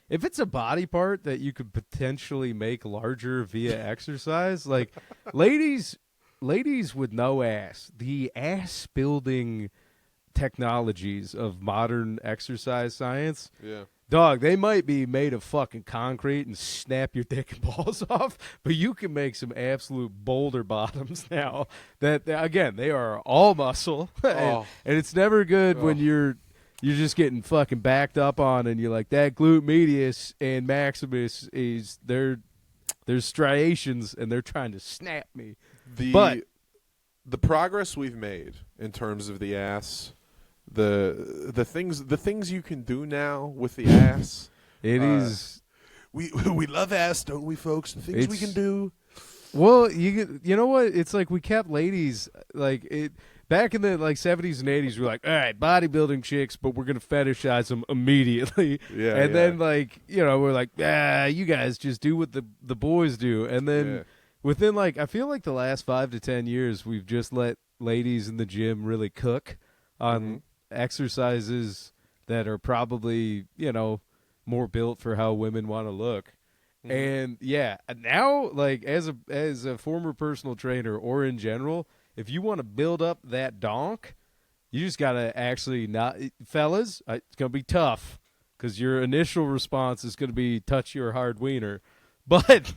if it's a body part that you could potentially make larger via exercise, like ladies with no ass, the ass building technologies of modern exercise science. it. Yeah. Dog, they might be made of fucking concrete and snap your dick and balls off, but you can make some absolute boulder bottoms now. That again, they are all muscle, and it's never good when you're just getting fucking backed up on, and you're like that glute medius and maximus is there's striations, and they're trying to snap me. The progress we've made in terms of the ass, the things you can do now with the ass. It is. We love ass, don't we, folks? The things we can do. Well, you know what? It's like we kept ladies like it back in the like 70s and 80s. We're like, all right, bodybuilding chicks, but we're gonna fetishize them immediately. Yeah, and then like we're like, you guys just do what the boys do. And then within like I feel like the last 5 to 10 years, we've just let ladies in the gym really cook on exercises that are probably more built for how women want to look. And now like as a former personal trainer or in general, if you want to build up that donk, you just gotta actually not, fellas. It's gonna be tough because your initial response is gonna be touch your hard wiener, but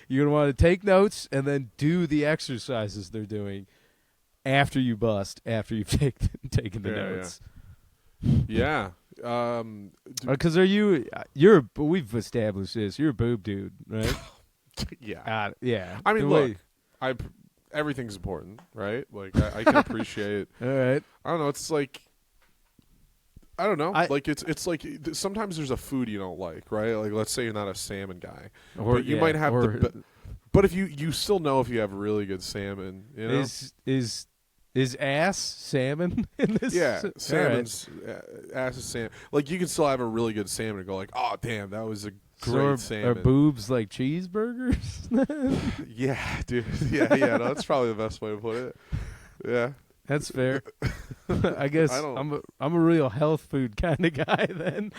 you're gonna want to take notes and then do the exercises they're doing after you bust, after you've taken the notes. Yeah. Because we've established this. You're a boob dude, right? Yeah. Yeah. I mean, The look, everything's important, right? Like I can appreciate. All right. I don't know. It's like I don't know. It's like sometimes there's a food you don't like, right? Like let's say you're not a salmon guy, but you might have But if you still know if you have really good salmon, you know? Is ass salmon in this? Yeah, salmon's ass is salmon. Like you can still have a really good salmon and go like, oh damn, that was a great salmon. Are boobs like cheeseburgers? Yeah, dude. Yeah. No, that's probably the best way to put it. Yeah, that's fair. I guess I'm a real health food kind of guy then.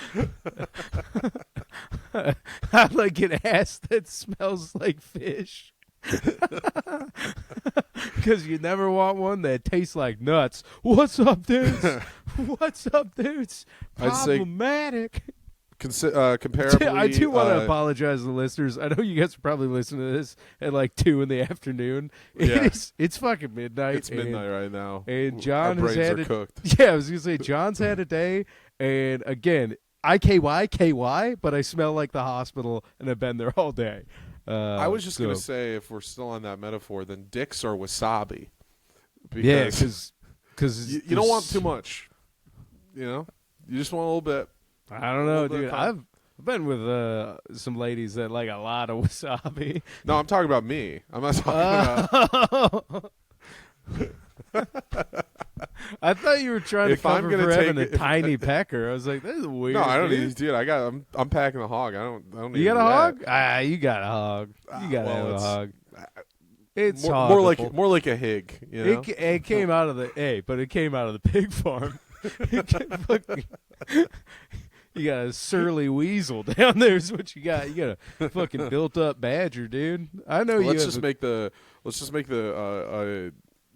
I like an ass that smells like fish. Because you never want one that tastes like nuts. What's up, dudes? What's up, dudes? Problematic. Comparably, I do want to apologize to the listeners. I know you guys are probably listening to this at like 2 in the afternoon. It's fucking midnight. It's midnight right now, and John our has brains had are cooked. Yeah, I was gonna say John's had a day, and again, KY, but I smell like the hospital, and I've been there all day. I was just going to say, if we're still on that metaphor, then dicks are wasabi. Because you don't want too much. You just want a little bit. I don't know, dude. I've been with some ladies that like a lot of wasabi. No, I'm talking about me. I'm not talking about... I thought you were trying to cover for having a tiny pecker. I was like, "That's weird." No, I don't need, dude. I'm packing a hog. I don't need. You got a hog? You got a hog. You got to have a hog. It's more like a hig. You know? It came out of but it came out of the pig farm. You got a surly weasel down there. Is what you got. You got a fucking built up badger, dude. I know. Let's just make the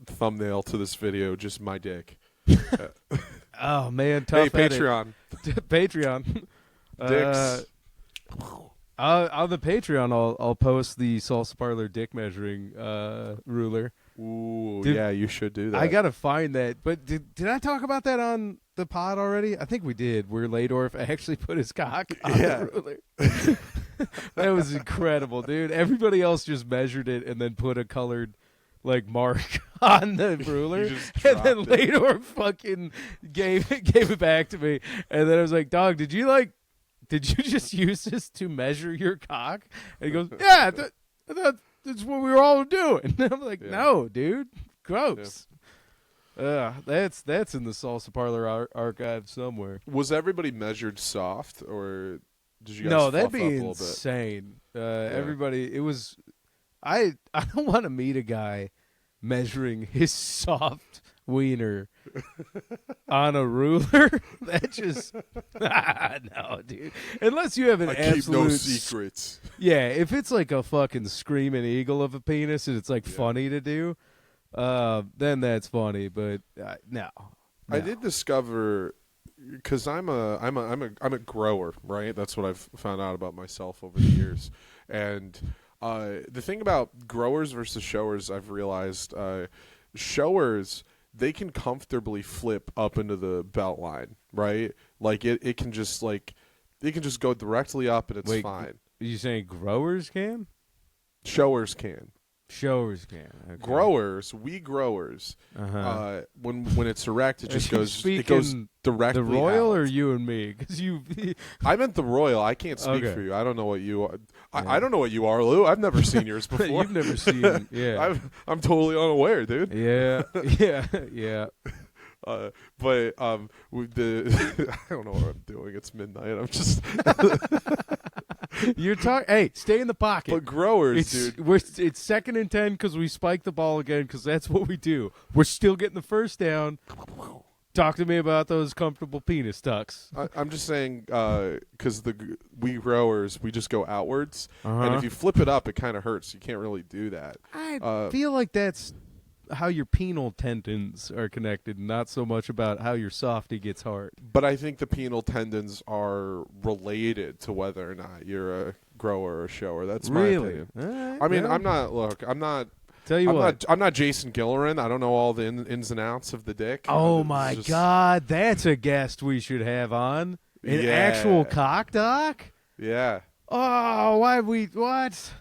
thumbnail to this video just my dick. Oh man, tough. Hey, edit. Patreon. Patreon. Dicks. On the Patreon, I'll post the salsa parlor dick measuring ruler. Ooh, Dude, yeah, you should do that. I gotta find that. But did I talk about that on the pod already? I think we did. Where Ladorf actually put his cock on the ruler. That was incredible, dude. Everybody else just measured it and then put a colored mark on the ruler, and then Ladorf fucking gave it back to me. And then I was like, "Dog, did you just use this to measure your cock?" And he goes, "Yeah, that's what we were all doing." And I'm like, "No, dude, gross." That's in the salsa parlor archive somewhere. Was everybody measured soft, or did you guys No, fluff that'd up be a little bit? insane. Everybody, it was. I don't want to meet a guy measuring his soft wiener on a ruler. That just no, dude. Unless you have an I absolute keep no secrets. Yeah, if it's like a fucking screaming eagle of a penis and it's funny to do, then that's funny. But no. I did discover, because I'm a grower, right? That's what I've found out about myself over the years. And the thing about growers versus showers, I've realized, showers, they can comfortably flip up into the belt line, right? Like it can just go directly up and it's fine. Are you saying growers can? Showers can. Showers can. Okay. Growers, when it's erect, it just goes directly. The royal out. or you and me? Because I meant the royal. I can't speak Okay. for you. I don't know what you are. I don't know what you are, Lou. I've never seen yours before. You've never seen. Yeah. I'm totally unaware, dude. Yeah. Yeah. But I don't know what I'm doing. It's midnight. I'm just. You're talking. Hey, stay in the pocket. But growers, dude. It's 2nd and 10 because we spike the ball again because that's what we do. We're still getting the first down. Talk to me about those comfortable penis tucks. I'm just saying, because we growers, we just go outwards, and Uh-huh. if you flip it up, it kind of hurts. You can't really do that. I feel like that's how your penile tendons are connected, not so much about how your softy gets hard. But I think the penile tendons are related to whether or not you're a grower or a shower. That's my opinion. All right, I mean, well, I'm not. Tell you what. I'm not Jason Gillerin. I don't know all the ins and outs of the dick. Oh It's my just- God, that's a guest we should have on. An Yeah. actual cock doc? Yeah. Oh, what?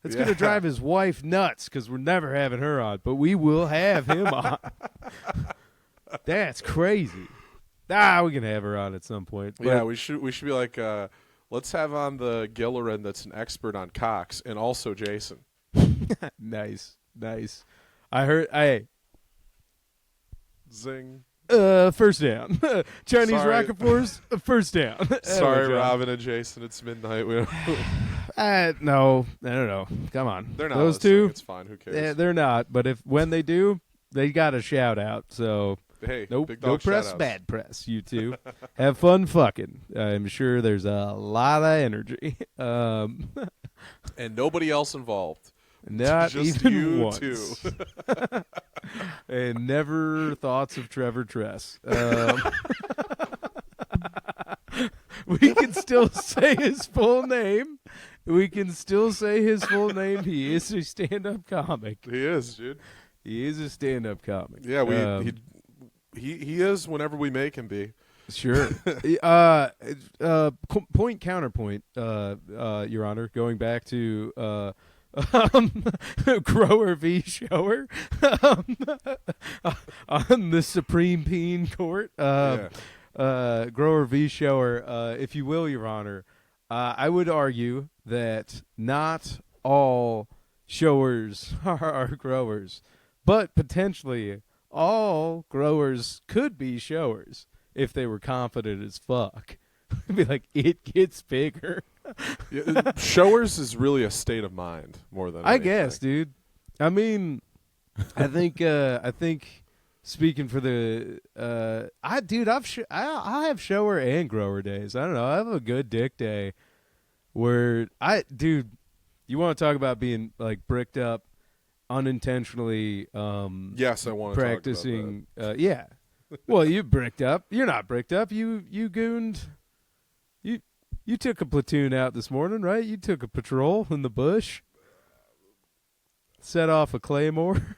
It's going to drive his wife nuts because we're never having her on, but we will have him on. That's crazy. We can have her on at some point. But Yeah, we should be like, let's have on the Gillerin that's an expert on cocks, and also Jason. Nice. I heard. Hey, Zing. first down. Chinese Sorry. Rocketeers, first down. Sorry, John. Robin and Jason. It's midnight. No, I don't know. Come on, They're not those listening. two. It's fine. Who cares? They're not. But when they do, they got a shout out. So Hey, no big dog press, shout-outs. bad press. You two have fun fucking. I'm sure there's a lot of energy. And nobody else involved. Not Just even you once. two. And never thoughts of Trevor Tress. We can still say his full name. He is a stand-up comic. He is, dude. He is a stand-up comic. Yeah, he is whenever we make him be. Sure. Point counterpoint, Your Honor. Going back to grower v. shower on the Supreme Peen Court. Grower v. shower, if you will, Your Honor. I would argue that not all showers are growers, but potentially all growers could be showers if they were confident as fuck. Be like, it gets bigger. Yeah, showers is really a state of mind more than I anything. guess, dude. I mean, I think speaking for the I have shower and grower days. I don't know. I have a good dick day where you want to talk about being like bricked up unintentionally Yes, I want to practicing yeah. Well, you bricked up. You're not bricked up. You gooned. You took a platoon out this morning, right? You took a patrol in the bush. Set off a claymore.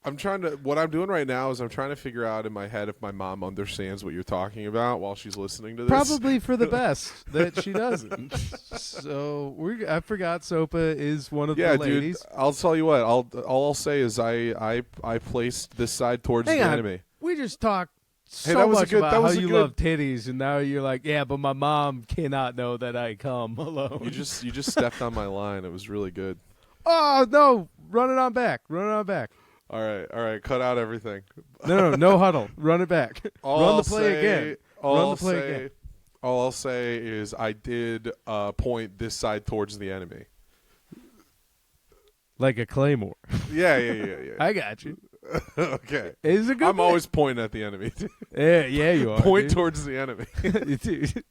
What I'm doing right now is I'm trying to figure out in my head if my mom understands what you're talking about while she's listening to this. Probably for the best that she doesn't. So I forgot Sopa is one of the ladies. Dude, I'll tell you what. All I'll say is I placed this side towards the enemy. We just talked so that was much a good, about that how was a you good, love titties, and now you're like, yeah, but my mom cannot know that I come alone. You just stepped on my line. It was really good. Oh no! Run it on back. Run it on back. All right. Cut out everything. No huddle. Run it back. Run the play again. All I'll say is I did point this side towards the enemy. Like a claymore. Yeah. I got you. Okay. It's a good I'm play. always pointing at the enemy. Yeah, you are. Point dude. towards the enemy. Dude,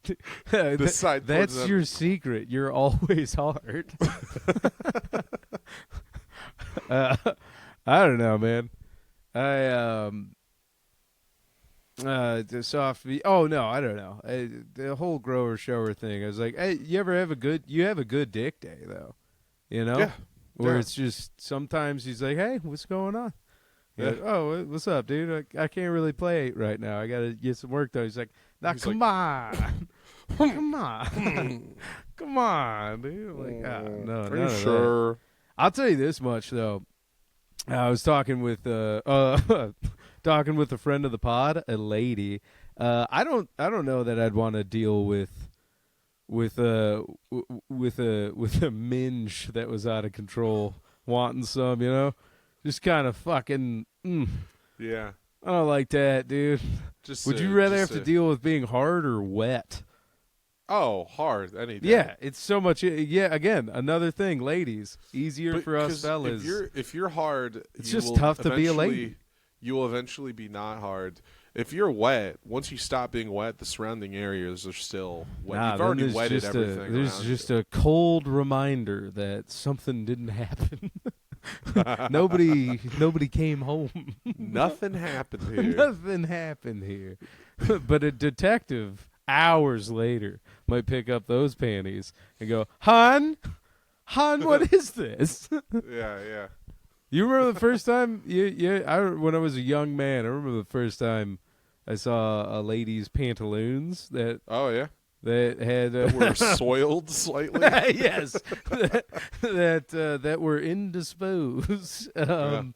This side. that's towards your secret. You're always hard. I don't know, man. The soft. Oh no, I don't know. The whole grower shower thing. I was like, hey, you have a good dick day though, you know? Yeah. Where Yeah. it's just sometimes he's like, hey, what's going on? You're Yeah. like, oh, what's up, dude? I can't really play right now. I gotta get some work done. He's like, nah, He's come on. Come on. Come on, dude. I'm like, no, Are none you of that. sure? I'll tell you this much though. I was talking with talking with a friend of the pod, a lady. I don't know that I'd want to deal with a minge that was out of control, wanting some, you know, just kind of fucking. Yeah. I don't like that, dude. Would you rather have to deal with being hard or wet? Oh, hard any day. Yeah, it's so much. Yeah, again, another thing, ladies, easier for us 'cause fellas. If you're hard, It's you just will tough to be a lady. eventually- You will eventually be not hard. If you're wet, once you stop being wet, the surrounding areas are still wet. Nah, You've then already there's wetted just everything. There's around just you. a cold reminder that something didn't happen. Nobody came home. Nothing happened here. Nothing happened here. But a detective, hours later, might pick up those panties and go, "Hon, what is this?" Yeah. You remember the first time? When I was a young man, I remember the first time I saw a lady's pantaloons that Oh yeah. had That were soiled slightly. yes, that were indisposed. And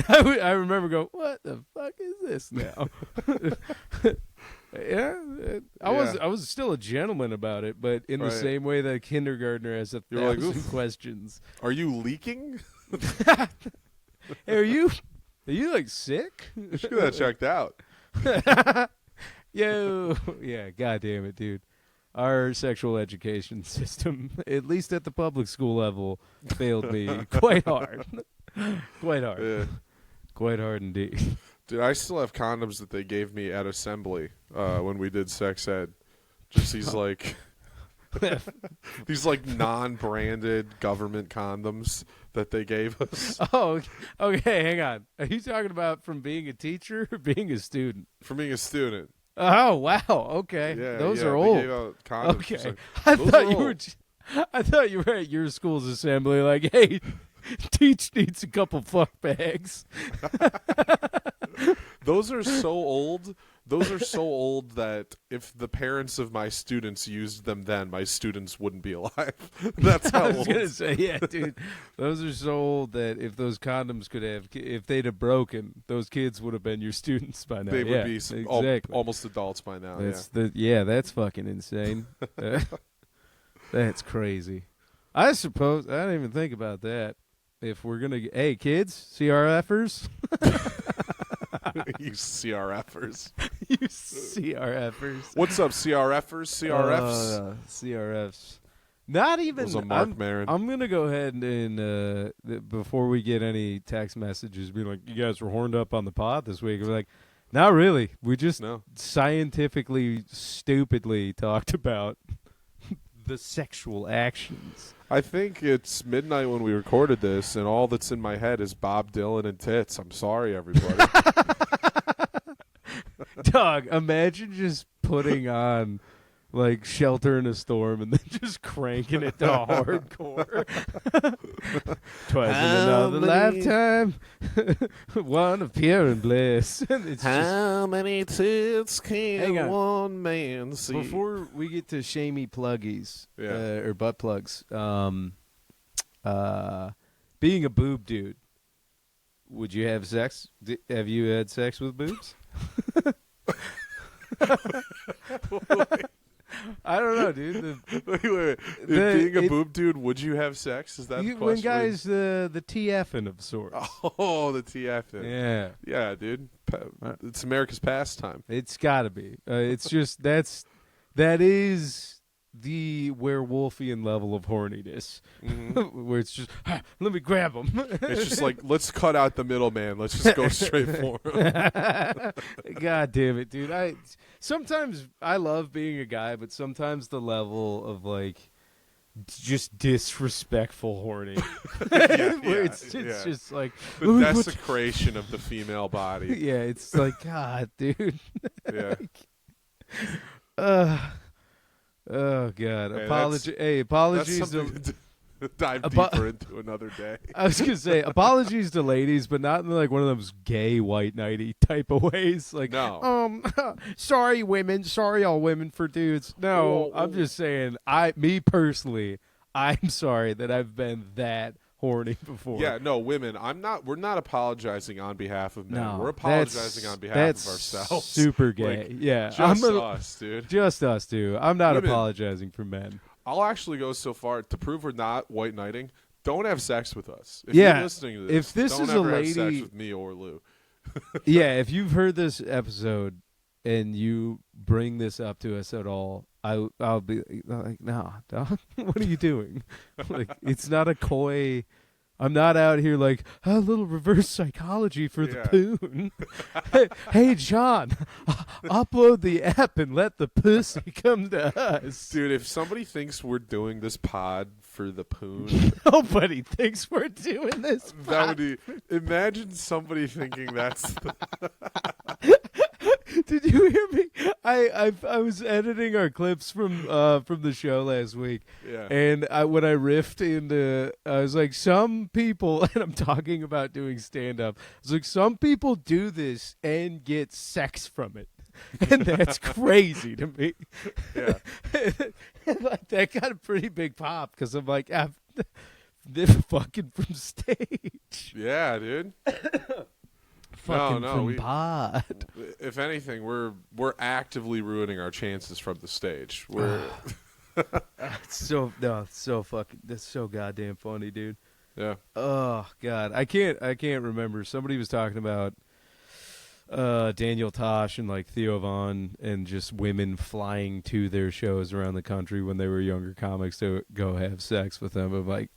I remember going, "What the fuck is this now?" I was still a gentleman about it, but in the Right. same way that a kindergartner has a You're like, thousand "Oof." questions. Are you leaking? Hey, are you like sick? You should get that checked out. Yo, yeah, god damn it, dude. Our sexual education system, at least at the public school level, failed me quite hard. Quite hard. Yeah. Quite hard indeed. Dude, I still have condoms that they gave me at assembly when we did sex ed. Just these like non-branded government condoms that they gave us. Oh, okay, hang on. Are you talking about from being a teacher or being a student? For being a student. Oh, wow. Okay. Yeah, Those yeah, are they old. gave out condoms. Okay. Just like, I those thought are you were old. I thought you were at your school's assembly like, "Hey, Teach needs a couple fuck bags." Those are so old. Those are so old that if the parents of my students used them then, my students wouldn't be alive. That's how I was old. gonna say, yeah, dude. Those are so old that if those condoms if they'd have broken, those kids would have been your students by now. They Yeah, would be exactly. almost adults by now. That's fucking insane. That's crazy. I suppose I didn't even think about that. If we're gonna, hey kids, CRFers, You CRFers. you CRFers. What's up, CRFers? CRFs? CRFs. Not even. Was a Mark Maron. I'm gonna go ahead and before we get any text messages, be like, "You guys were horned up on the pod this week." We're like, "Not really. We just No. scientifically, stupidly talked about the sexual actions." I think it's midnight when we recorded this, and all that's in my head is Bob Dylan and tits. I'm sorry, everybody. Dog, imagine just putting on like Shelter in a Storm and then just cranking it to hardcore. Twice in another lifetime, one of pure and bliss. It's How many tits Hang can on. one man see? before we get to shamey pluggies or butt plugs, being a boob dude, would you have sex? Have you had sex with boobs? I don't know, dude. Wait. Being a boob dude, would you have sex? Is that the question? When guys the TFing of sorts. Oh, the TF thing. Yeah, Yeah, dude. It's America's pastime. it's got to be. It's just that is the werewolfian level of horniness, where it's just let me grab him. It's just like, let's cut out the middleman. Let's just go straight for him. God damn it, dude. Sometimes I love being a guy, but sometimes the level of like just disrespectful horny, where it's just like the desecration of the female body. yeah, it's like God, dude. Yeah. Oh God! Hey, Apologies That's to something to dive deeper into another day. I was gonna say apologies to ladies, but not in like one of those gay white knighty type of ways. Like, No. sorry women, sorry all women for dudes. No, I'm just saying, me personally, I'm sorry that I've been that horny before. Yeah, no, women. We're not apologizing on behalf of men. No, We're apologizing on behalf that's of ourselves. Super gay. Like, yeah, just us, dude. Just us, dude. I'm not Women. apologizing for men. I'll actually go so far to prove we're not white knighting. Don't have sex with us. If Yeah, you're listening to this, if this don't is a ever have sex lady- with me or Lou. Yeah, if you've heard this episode and you bring this up to us at all, I'll be like, no, dog, what are you doing? Like, it's not a coy. I'm not out here like a little reverse psychology for the poon. Hey, John, upload the app and let the pussy come to us. Dude, if somebody thinks we're doing this pod for the poon, Nobody thinks we're doing this. that would be. Imagine somebody thinking that's. Did you hear me? I was editing our clips from the show last week, Yeah. and when I riffed into, I was like, some people, and I'm talking about doing stand up. I was like, some people do this and get sex from it, and that's crazy to me. Yeah. Like, that got a pretty big pop because I'm like, they're fucking from stage. Yeah, dude. Fucking No, from pod. If anything, we're actively ruining our chances from the stage. We're It's so fucking. That's so goddamn funny, dude. yeah. Oh God, I can't remember. Somebody was talking about Daniel Tosh and like Theo Von and just women flying to their shows around the country when they were younger comics to go have sex with them. I'm like,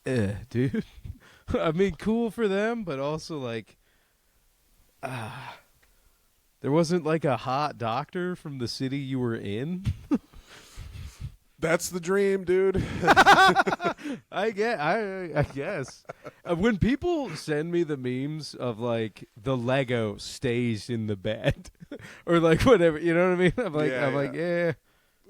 dude. I mean, cool for them, but also like, there wasn't like a hot doctor from the city you were in. That's the dream, dude. I guess. When people send me the memes of like the Lego stays in the bed or like whatever, you know what I mean? I'm like,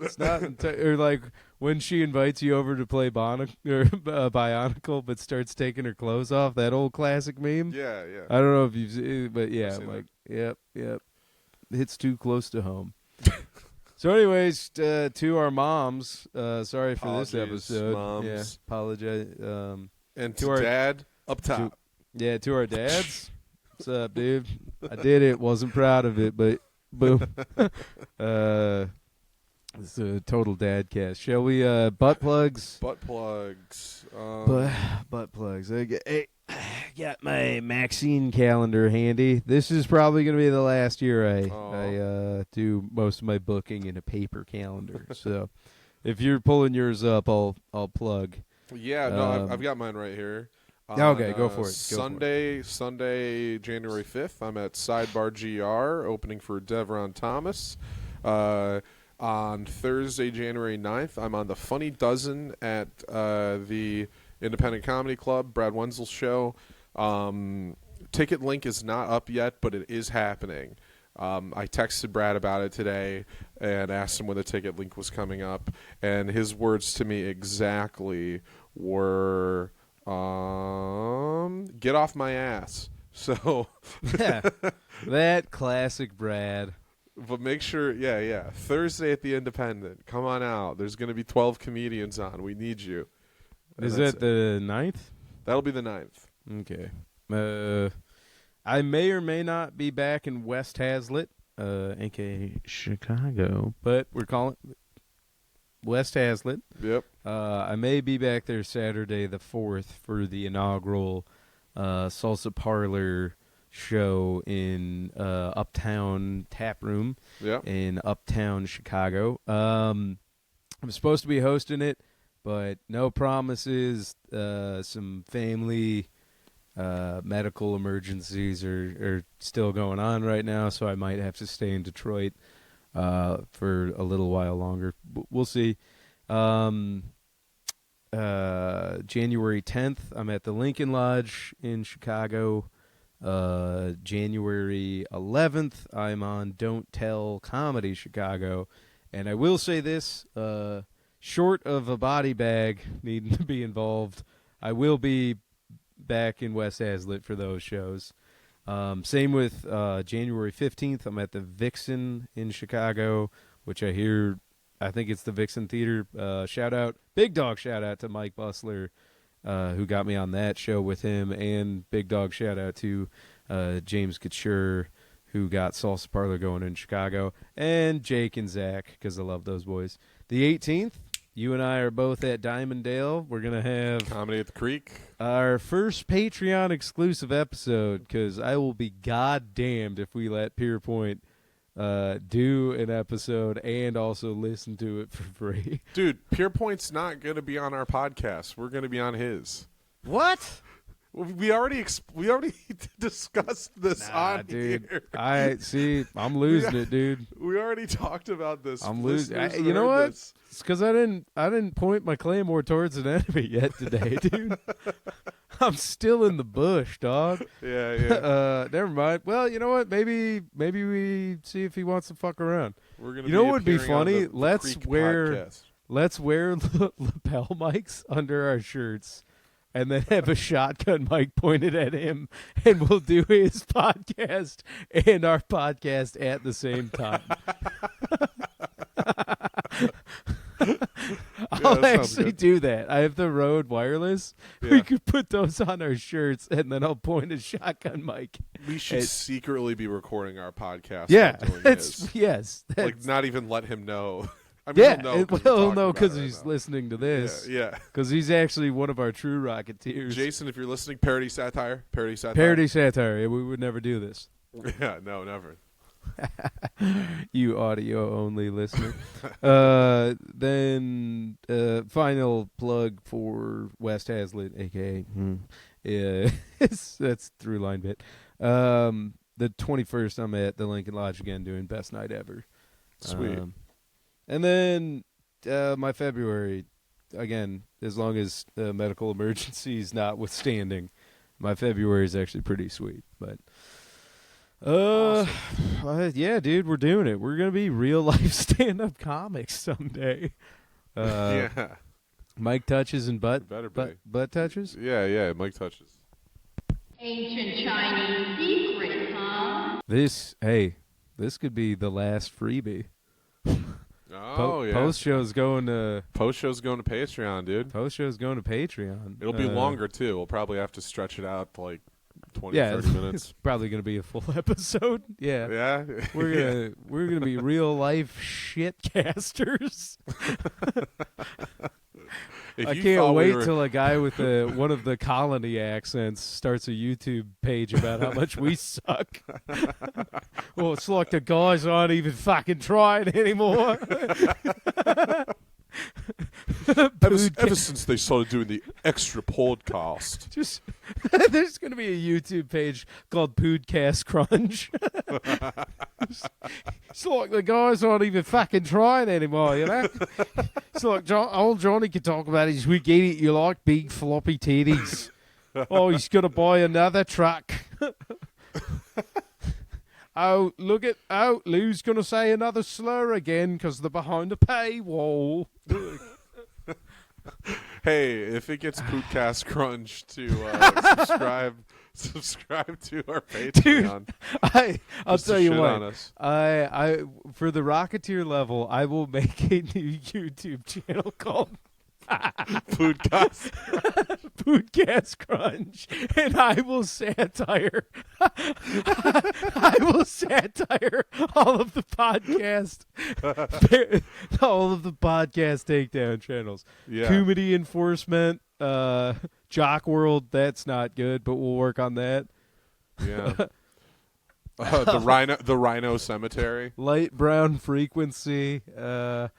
it's not. Or like when she invites you over to play Bionicle, but starts taking her clothes off. That old classic meme. Yeah. I don't know if you've seen it, but yeah, I've I'm seen like, yep. Hits too close to home. So, anyways, to our moms, sorry for this Apologies, episode. moms. Yeah, apologize. And to to our- Dad up top. To our dads. What's up, dude? I did it. Wasn't proud of it, but boom. It's a total dad cast. Shall we? Butt plugs. Butt plugs. Butt plugs. I got my Maxine calendar handy. This is probably going to be the last year I do most of my booking in a paper calendar. So if you're pulling yours up, I'll plug. Yeah, no, I've got mine right here. Okay, go for it. Sunday, January 5th, I'm at Sidebar GR, opening for Devron Thomas. On Thursday, January 9th, I'm on the Funny Dozen at the Independent Comedy Club, Brad Wenzel's show. Ticket link is not up yet, but it is happening. I texted Brad about it today and asked him when the ticket link was coming up, and his words to me exactly were, "Get off my ass." So that classic Brad. But make sure, Thursday at the Independent. Come on out. There's going to be 12 comedians on. We need you. Is it the 9th? That'll be the 9th. Okay. I may or may not be back in West Hazlet, a.k.a. Chicago, but we're calling it West Hazlet. Yep. I may be back there Saturday the 4th for the inaugural Salsa Parlor show in Uptown Tap Room in Uptown Chicago. I'm supposed to be hosting it, but no promises. Some family medical emergencies are still going on right now, so I might have to stay in Detroit for a little while longer. We'll see. January 10th, I'm at the Lincoln Lodge in Chicago. January 11th, I'm on Don't Tell Comedy Chicago. And I will say this, short of a body bag needing to be involved, I will be back in West Hazlet for those shows. Same with January 15th, I'm at the Vixen in Chicago, which I think it's the Vixen Theater. Big dog shout out to Mike Bustler, who got me on that show with him, and big dog shout out to James Couture, who got Salsa Parlor going in Chicago, and Jake and Zach, because I love those boys. The 18th, you and I are both at Diamonddale. We're going to have Comedy at the Creek. Our first Patreon exclusive episode, because I will be goddamned if we let Pierpoint do an episode and also listen to it for free. Dude, Pierpoint's not going to be on our podcast. We're going to be on his. What? We already discussed this on dude. here. I'm losing it, dude. We already talked about this. I'm losing. You know what? It's because I didn't point my claymore towards an enemy yet today, dude. I'm still in the bush, dog. Yeah. Never mind. Well, you know what? Maybe we see if he wants to fuck around. We're gonna. You know what would be appearing on funny? the Let's Creek wear podcast. lapel mics under our shirts, and then have a shotgun mic pointed at him, and we'll do his podcast and our podcast at the same time. I'll actually do that. I have the Rode wireless. Yeah. We could put those on our shirts, and then I'll point a shotgun mic. We should secretly be recording our podcast. Yeah, yes. Like, not even let him know. I mean, he'll know because he's listening to this. Yeah. Because he's actually one of our true Rocketeers. Jason, if you're listening, parody satire. Yeah, we would never do this. Yeah, no, never. You audio-only listener. Then final plug for West Hazlet, a.k.a. That's through line bit. The 21st, I'm at the Lincoln Lodge again doing Best Night Ever. Sweet. And then my February, again, as long as medical emergencies notwithstanding, my February is actually pretty sweet. But awesome. Yeah, dude, we're doing it. We're gonna be real life stand-up comics someday. Yeah. Mike touches and butt touches. Yeah. Mike touches. Ancient Chinese secret, huh? This could be the last freebie. Yeah. Post show's going to Patreon, dude. Post show's going to Patreon. It'll be longer too. We'll probably have to stretch it out to like 20, 30 minutes. It's probably going to be a full episode. Yeah. Yeah. We're gonna be real life shitcasters. I can't wait till a guy with one of the colony accents starts a YouTube page about how much we suck. Well, it's like the guys aren't even fucking trying anymore. Ever since they started doing the extra podcast. There's going to be a YouTube page called Poodcast Crunch. It's like the guys aren't even fucking trying anymore, you know? It's like old Johnny can talk about his week eat it, you like big floppy titties. Oh, he's going to buy another truck. Oh, look at, Lou's going to say another slur again because they're behind the paywall. Hey, if it gets Pootcast Crunch to subscribe to our Patreon. I'll just to tell you shit what. on us. I for the Rocketeer level, I will make a new YouTube channel called Pootcast. Podcast Crunch, and I will satire. I will satire all of the podcast, all of the podcast takedown channels. Yeah. Comedy Enforcement, Jock World. That's not good, but we'll work on that. Yeah. The Rhino Cemetery. Light Brown Frequency. Yeah.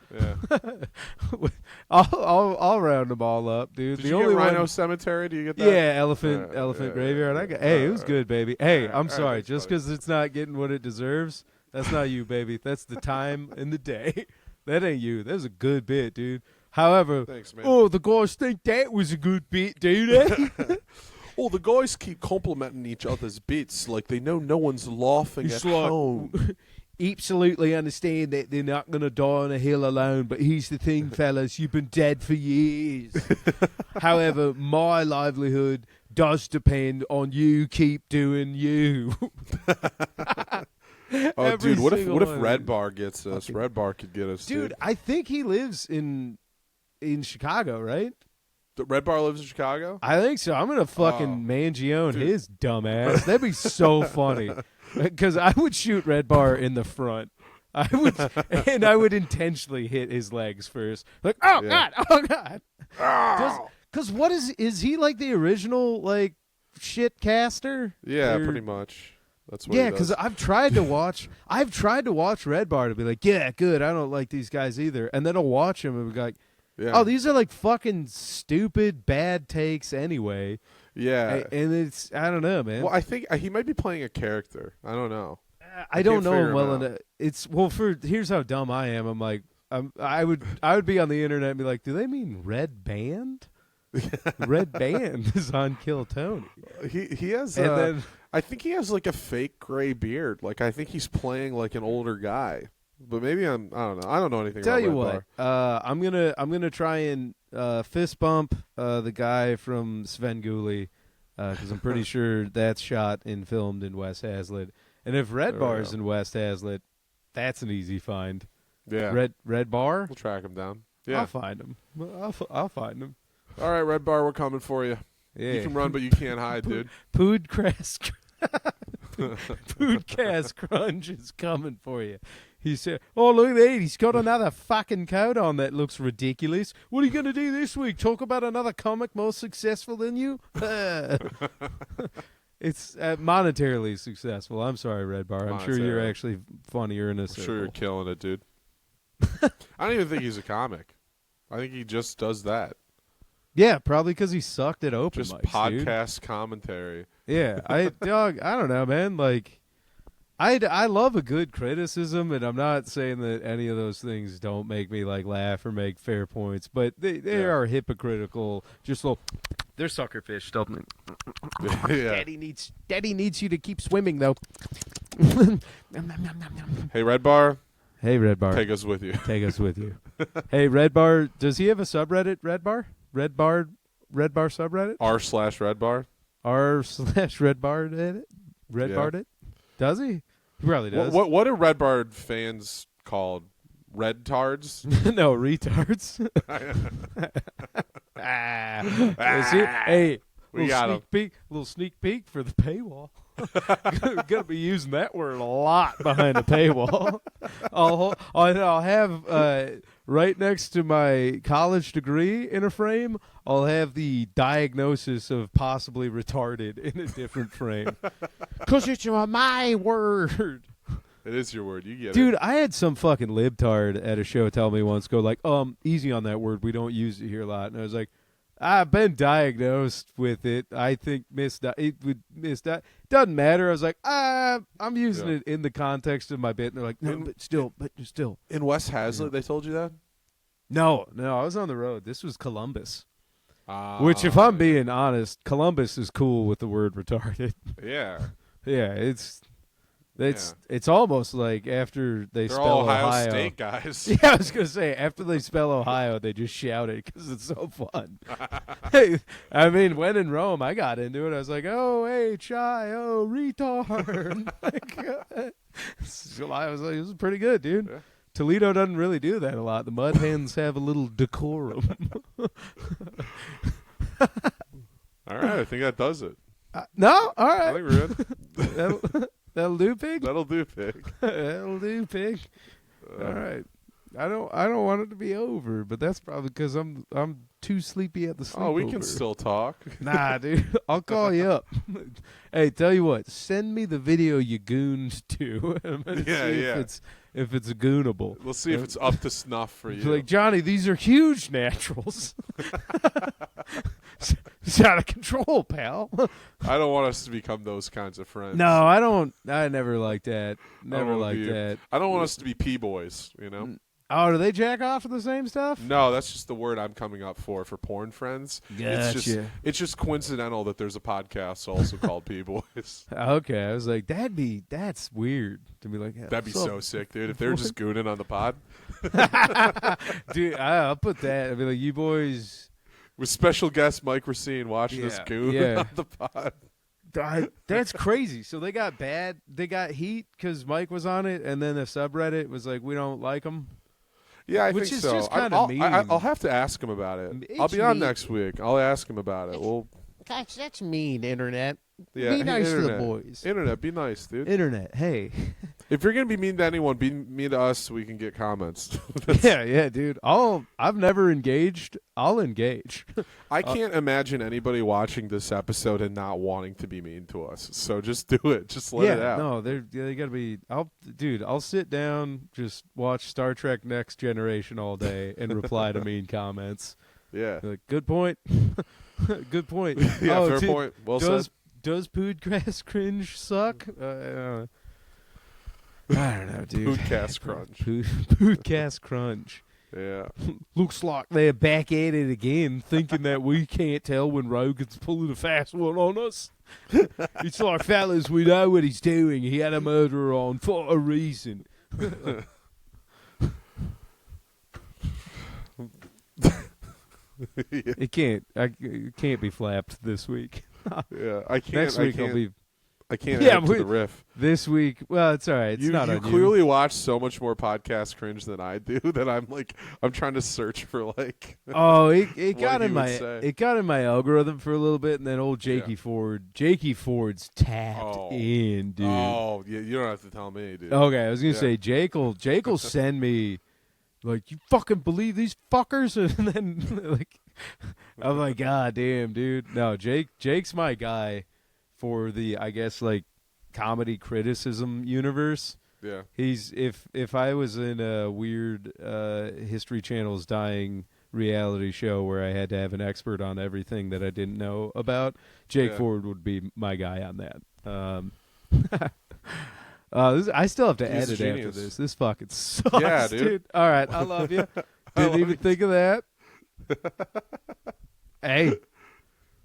I'll round them all up, dude. Did the you only get Rhino one, Cemetery? Do you get that? yeah, Elephant Graveyard. Hey, it was good, baby. Hey, I'm right, sorry, that's just funny. because it's not getting what it deserves. That's not you, baby. That's the time and the day. That ain't you. That was a good bit, dude. However, Thanks, man. oh, the guys think that was a good bit, dude. Oh, the guys keep complimenting each other's bits like they know no one's laughing It's at like, home. absolutely understand that they're not going to die on a hill alone, but here's the thing, fellas, you've been dead for years. However, my livelihood does depend on you keep doing you. Oh, Every dude, what if single one. Red Bar gets us? Fucking- Red Bar could get us, Dude, dude. I think he lives in Chicago, right? The Red Bar lives in Chicago? I think so. I'm going to fucking Oh, Mangione dude. his dumb ass. That'd be so funny. Because I would shoot Red Bar in the front. I would intentionally hit his legs first. Like, oh, Yeah. God, oh, God. Because what is he like the original, like, shit caster? Yeah, Or- pretty much. That's what Yeah, he because does. I've tried to watch Red Bar to be like, yeah, good, I don't like these guys either. And then I'll watch him and be like, Yeah. oh, these are like fucking stupid bad takes anyway. Yeah. And it's, I don't know, man. Well, I think he might be playing a character. I don't know. I don't can't know figure him him well out. enough. It's here's how dumb I am. I'm like, I would be on the internet and be like, do they mean Red Band? Red Band is on Kill Tony. He has. And then I think he has like a fake gray beard. Like I think he's playing like an older guy. But maybe I don't know. I don't know anything. tell about you Red what, Bar. I'm gonna try and fist bump the guy from Sven Gulli because I'm pretty sure that's shot and filmed in West Hazlitt. And if Red There we Bar's go. in West Hazlitt, that's an easy find. Yeah. Red Bar, We'll track him down. Yeah. I'll find him. I'll find him. All right, Red Bar, we're coming for you. Yeah. You can run, but you can't hide, dude. Podcast Crunch is coming for you. He said, oh, look at that. He's got another fucking coat on that looks ridiculous. What are you going to do this week? Talk about another comic more successful than you? It's monetarily successful. I'm sorry, Red Bar. I'm sure you're Monetarily. actually funnier in a I'm circle. sure you're killing it, dude. I don't even think he's a comic. I think he just does that. Yeah, probably because he sucked at open Just mics, dude. podcast commentary. Yeah, I don't know, man. Like, I love a good criticism, and I'm not saying that any of those things don't make me like laugh or make fair points, but they Yeah. are hypocritical. Just little, they're suckerfish. Don't Yeah. Daddy needs you to keep swimming though. Hey, Red Bar, Hey, Red Bar, take us with you. take us with you. Hey, Red Bar, does he have a subreddit? Red Bar subreddit. r/Red Bar. r/Red Bar it. Red Yeah. Barred it. Does he? He probably does. What are Red Bar fans called? Red tards? No, retards. Hey, We got 'em. little sneak peek for the paywall. Gonna be using that word a lot behind the paywall. I'll have right next to my college degree in a frame. I'll have the diagnosis of possibly retarded in a different frame. 'Cause it's my word. It is your word. You get Dude, I had some fucking libtard at a show tell me once, go like, easy on that word. We don't use it here a lot. And I was like, I've been diagnosed with it. I think doesn't matter. I was like, I'm using Yeah. it in the context of my bit. And they're like, no, but still. it. In West Hazlitt, they told you that? No, I was on the road. This was Columbus. Ah, Which, if I'm being honest, Columbus is cool with the word retarded. Yeah. Yeah, it's It's almost like after they They're spell all Ohio State guys. Yeah, I was gonna say after they spell Ohio, they just shout it because it's so fun. Hey, I mean, when in Rome, I got into it. I was like, O-H-I-O, retard. So I was like, this is pretty good, dude. Yeah. Toledo doesn't really do that a lot. The Mud Hens have a little decorum. All right, I think that does it. No, all I right. think we're good. That'll do, pig. That'll do, pig. That'll do, pig. All right. I don't want it to be over, but that's probably because I'm too sleepy at the sleepover. Oh, we can still talk. Nah, dude. I'll call you up. Hey, tell you what. Send me the video you gooned to. I'm gonna see if it's goonable. We'll see if it's up to snuff for you. Like, Johnny, these are huge naturals. It's out of control, pal. I don't want us to become those kinds of friends. No, I don't. I never liked that. Never liked that. I don't want us to be P-boys, you know? Oh, do they jack off to the same stuff? No, that's just the word I'm coming up for porn friends. Gotcha. It's just coincidental that there's a podcast also called P-boys. Okay, I was like, that's weird to be like. That'd be so sick, dude. If they were just gooning on the pod. Dude, I'll put that. I'd be like, you boys. With special guest Mike Racine watching us goon on the pod. That's crazy. So they got heat because Mike was on it, and then the subreddit was like, we don't like him. Yeah, I Which think is so. just kinda mean. I'll have to ask him about it. It's I'll be on mean. next week. I'll ask him about it. Well, Gosh, that's mean, internet. yeah, Be nice to the internet. boys. Internet, be nice, dude. Internet, hey. If you're gonna be mean to anyone, be mean to us so we can get comments. yeah, dude. I've never engaged. I'll engage. I can't imagine anybody watching this episode and not wanting to be mean to us. So just do it. Just let it out. No, they gotta be. I'll sit down, just watch Star Trek Next Generation all day, and reply to mean comments. Yeah. Be like, good point. Good point. Yeah, fair point. Well said. Does Podcast Cringe suck? I don't know, dude. Foodcast crunch. Podcast Crunch. Yeah. Looks like they're back at it again, thinking that we can't tell when Rogan's pulling a fast one on us. It's like, fellas, we know what he's doing. He had a murderer on for a reason. It can't be flapped this week. Yeah. I can't. Next week I will be. can't Yeah, add to the riff. This week, well, it's all right. It's not you on clearly watch so much more podcast cringe than I do that I'm trying to search for like. Oh, it what got he in would my say. it got in my algorithm for a little bit, and then old Jakey Ford's tapped Oh. in, dude. Oh, yeah, you don't have to tell me, dude. Okay, I was gonna Yeah. say Jake'll send me like, you fucking believe these fuckers, and then like I'm like, God damn, dude. No, Jake's my guy for the, I guess, like, comedy criticism universe. Yeah. He's if I was in a weird History Channel's dying reality show where I had to have an expert on everything that I didn't know about, Jake Yeah. Ford would be my guy on that. I still have to He's a edit after genius. this. This fucking sucks, Yeah, dude. All right, I love you. Didn't love even you. think of that. Hey,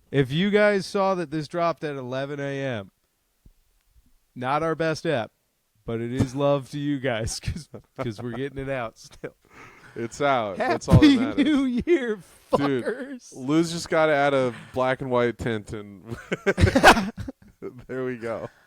if you guys saw that this dropped at 11 a.m., not our best ep, but it is love to you guys because we're getting it out still. It's out. That's all that Happy matters. New Year, Dude, fuckers. Lou's just got to add a black and white tint, and there we go.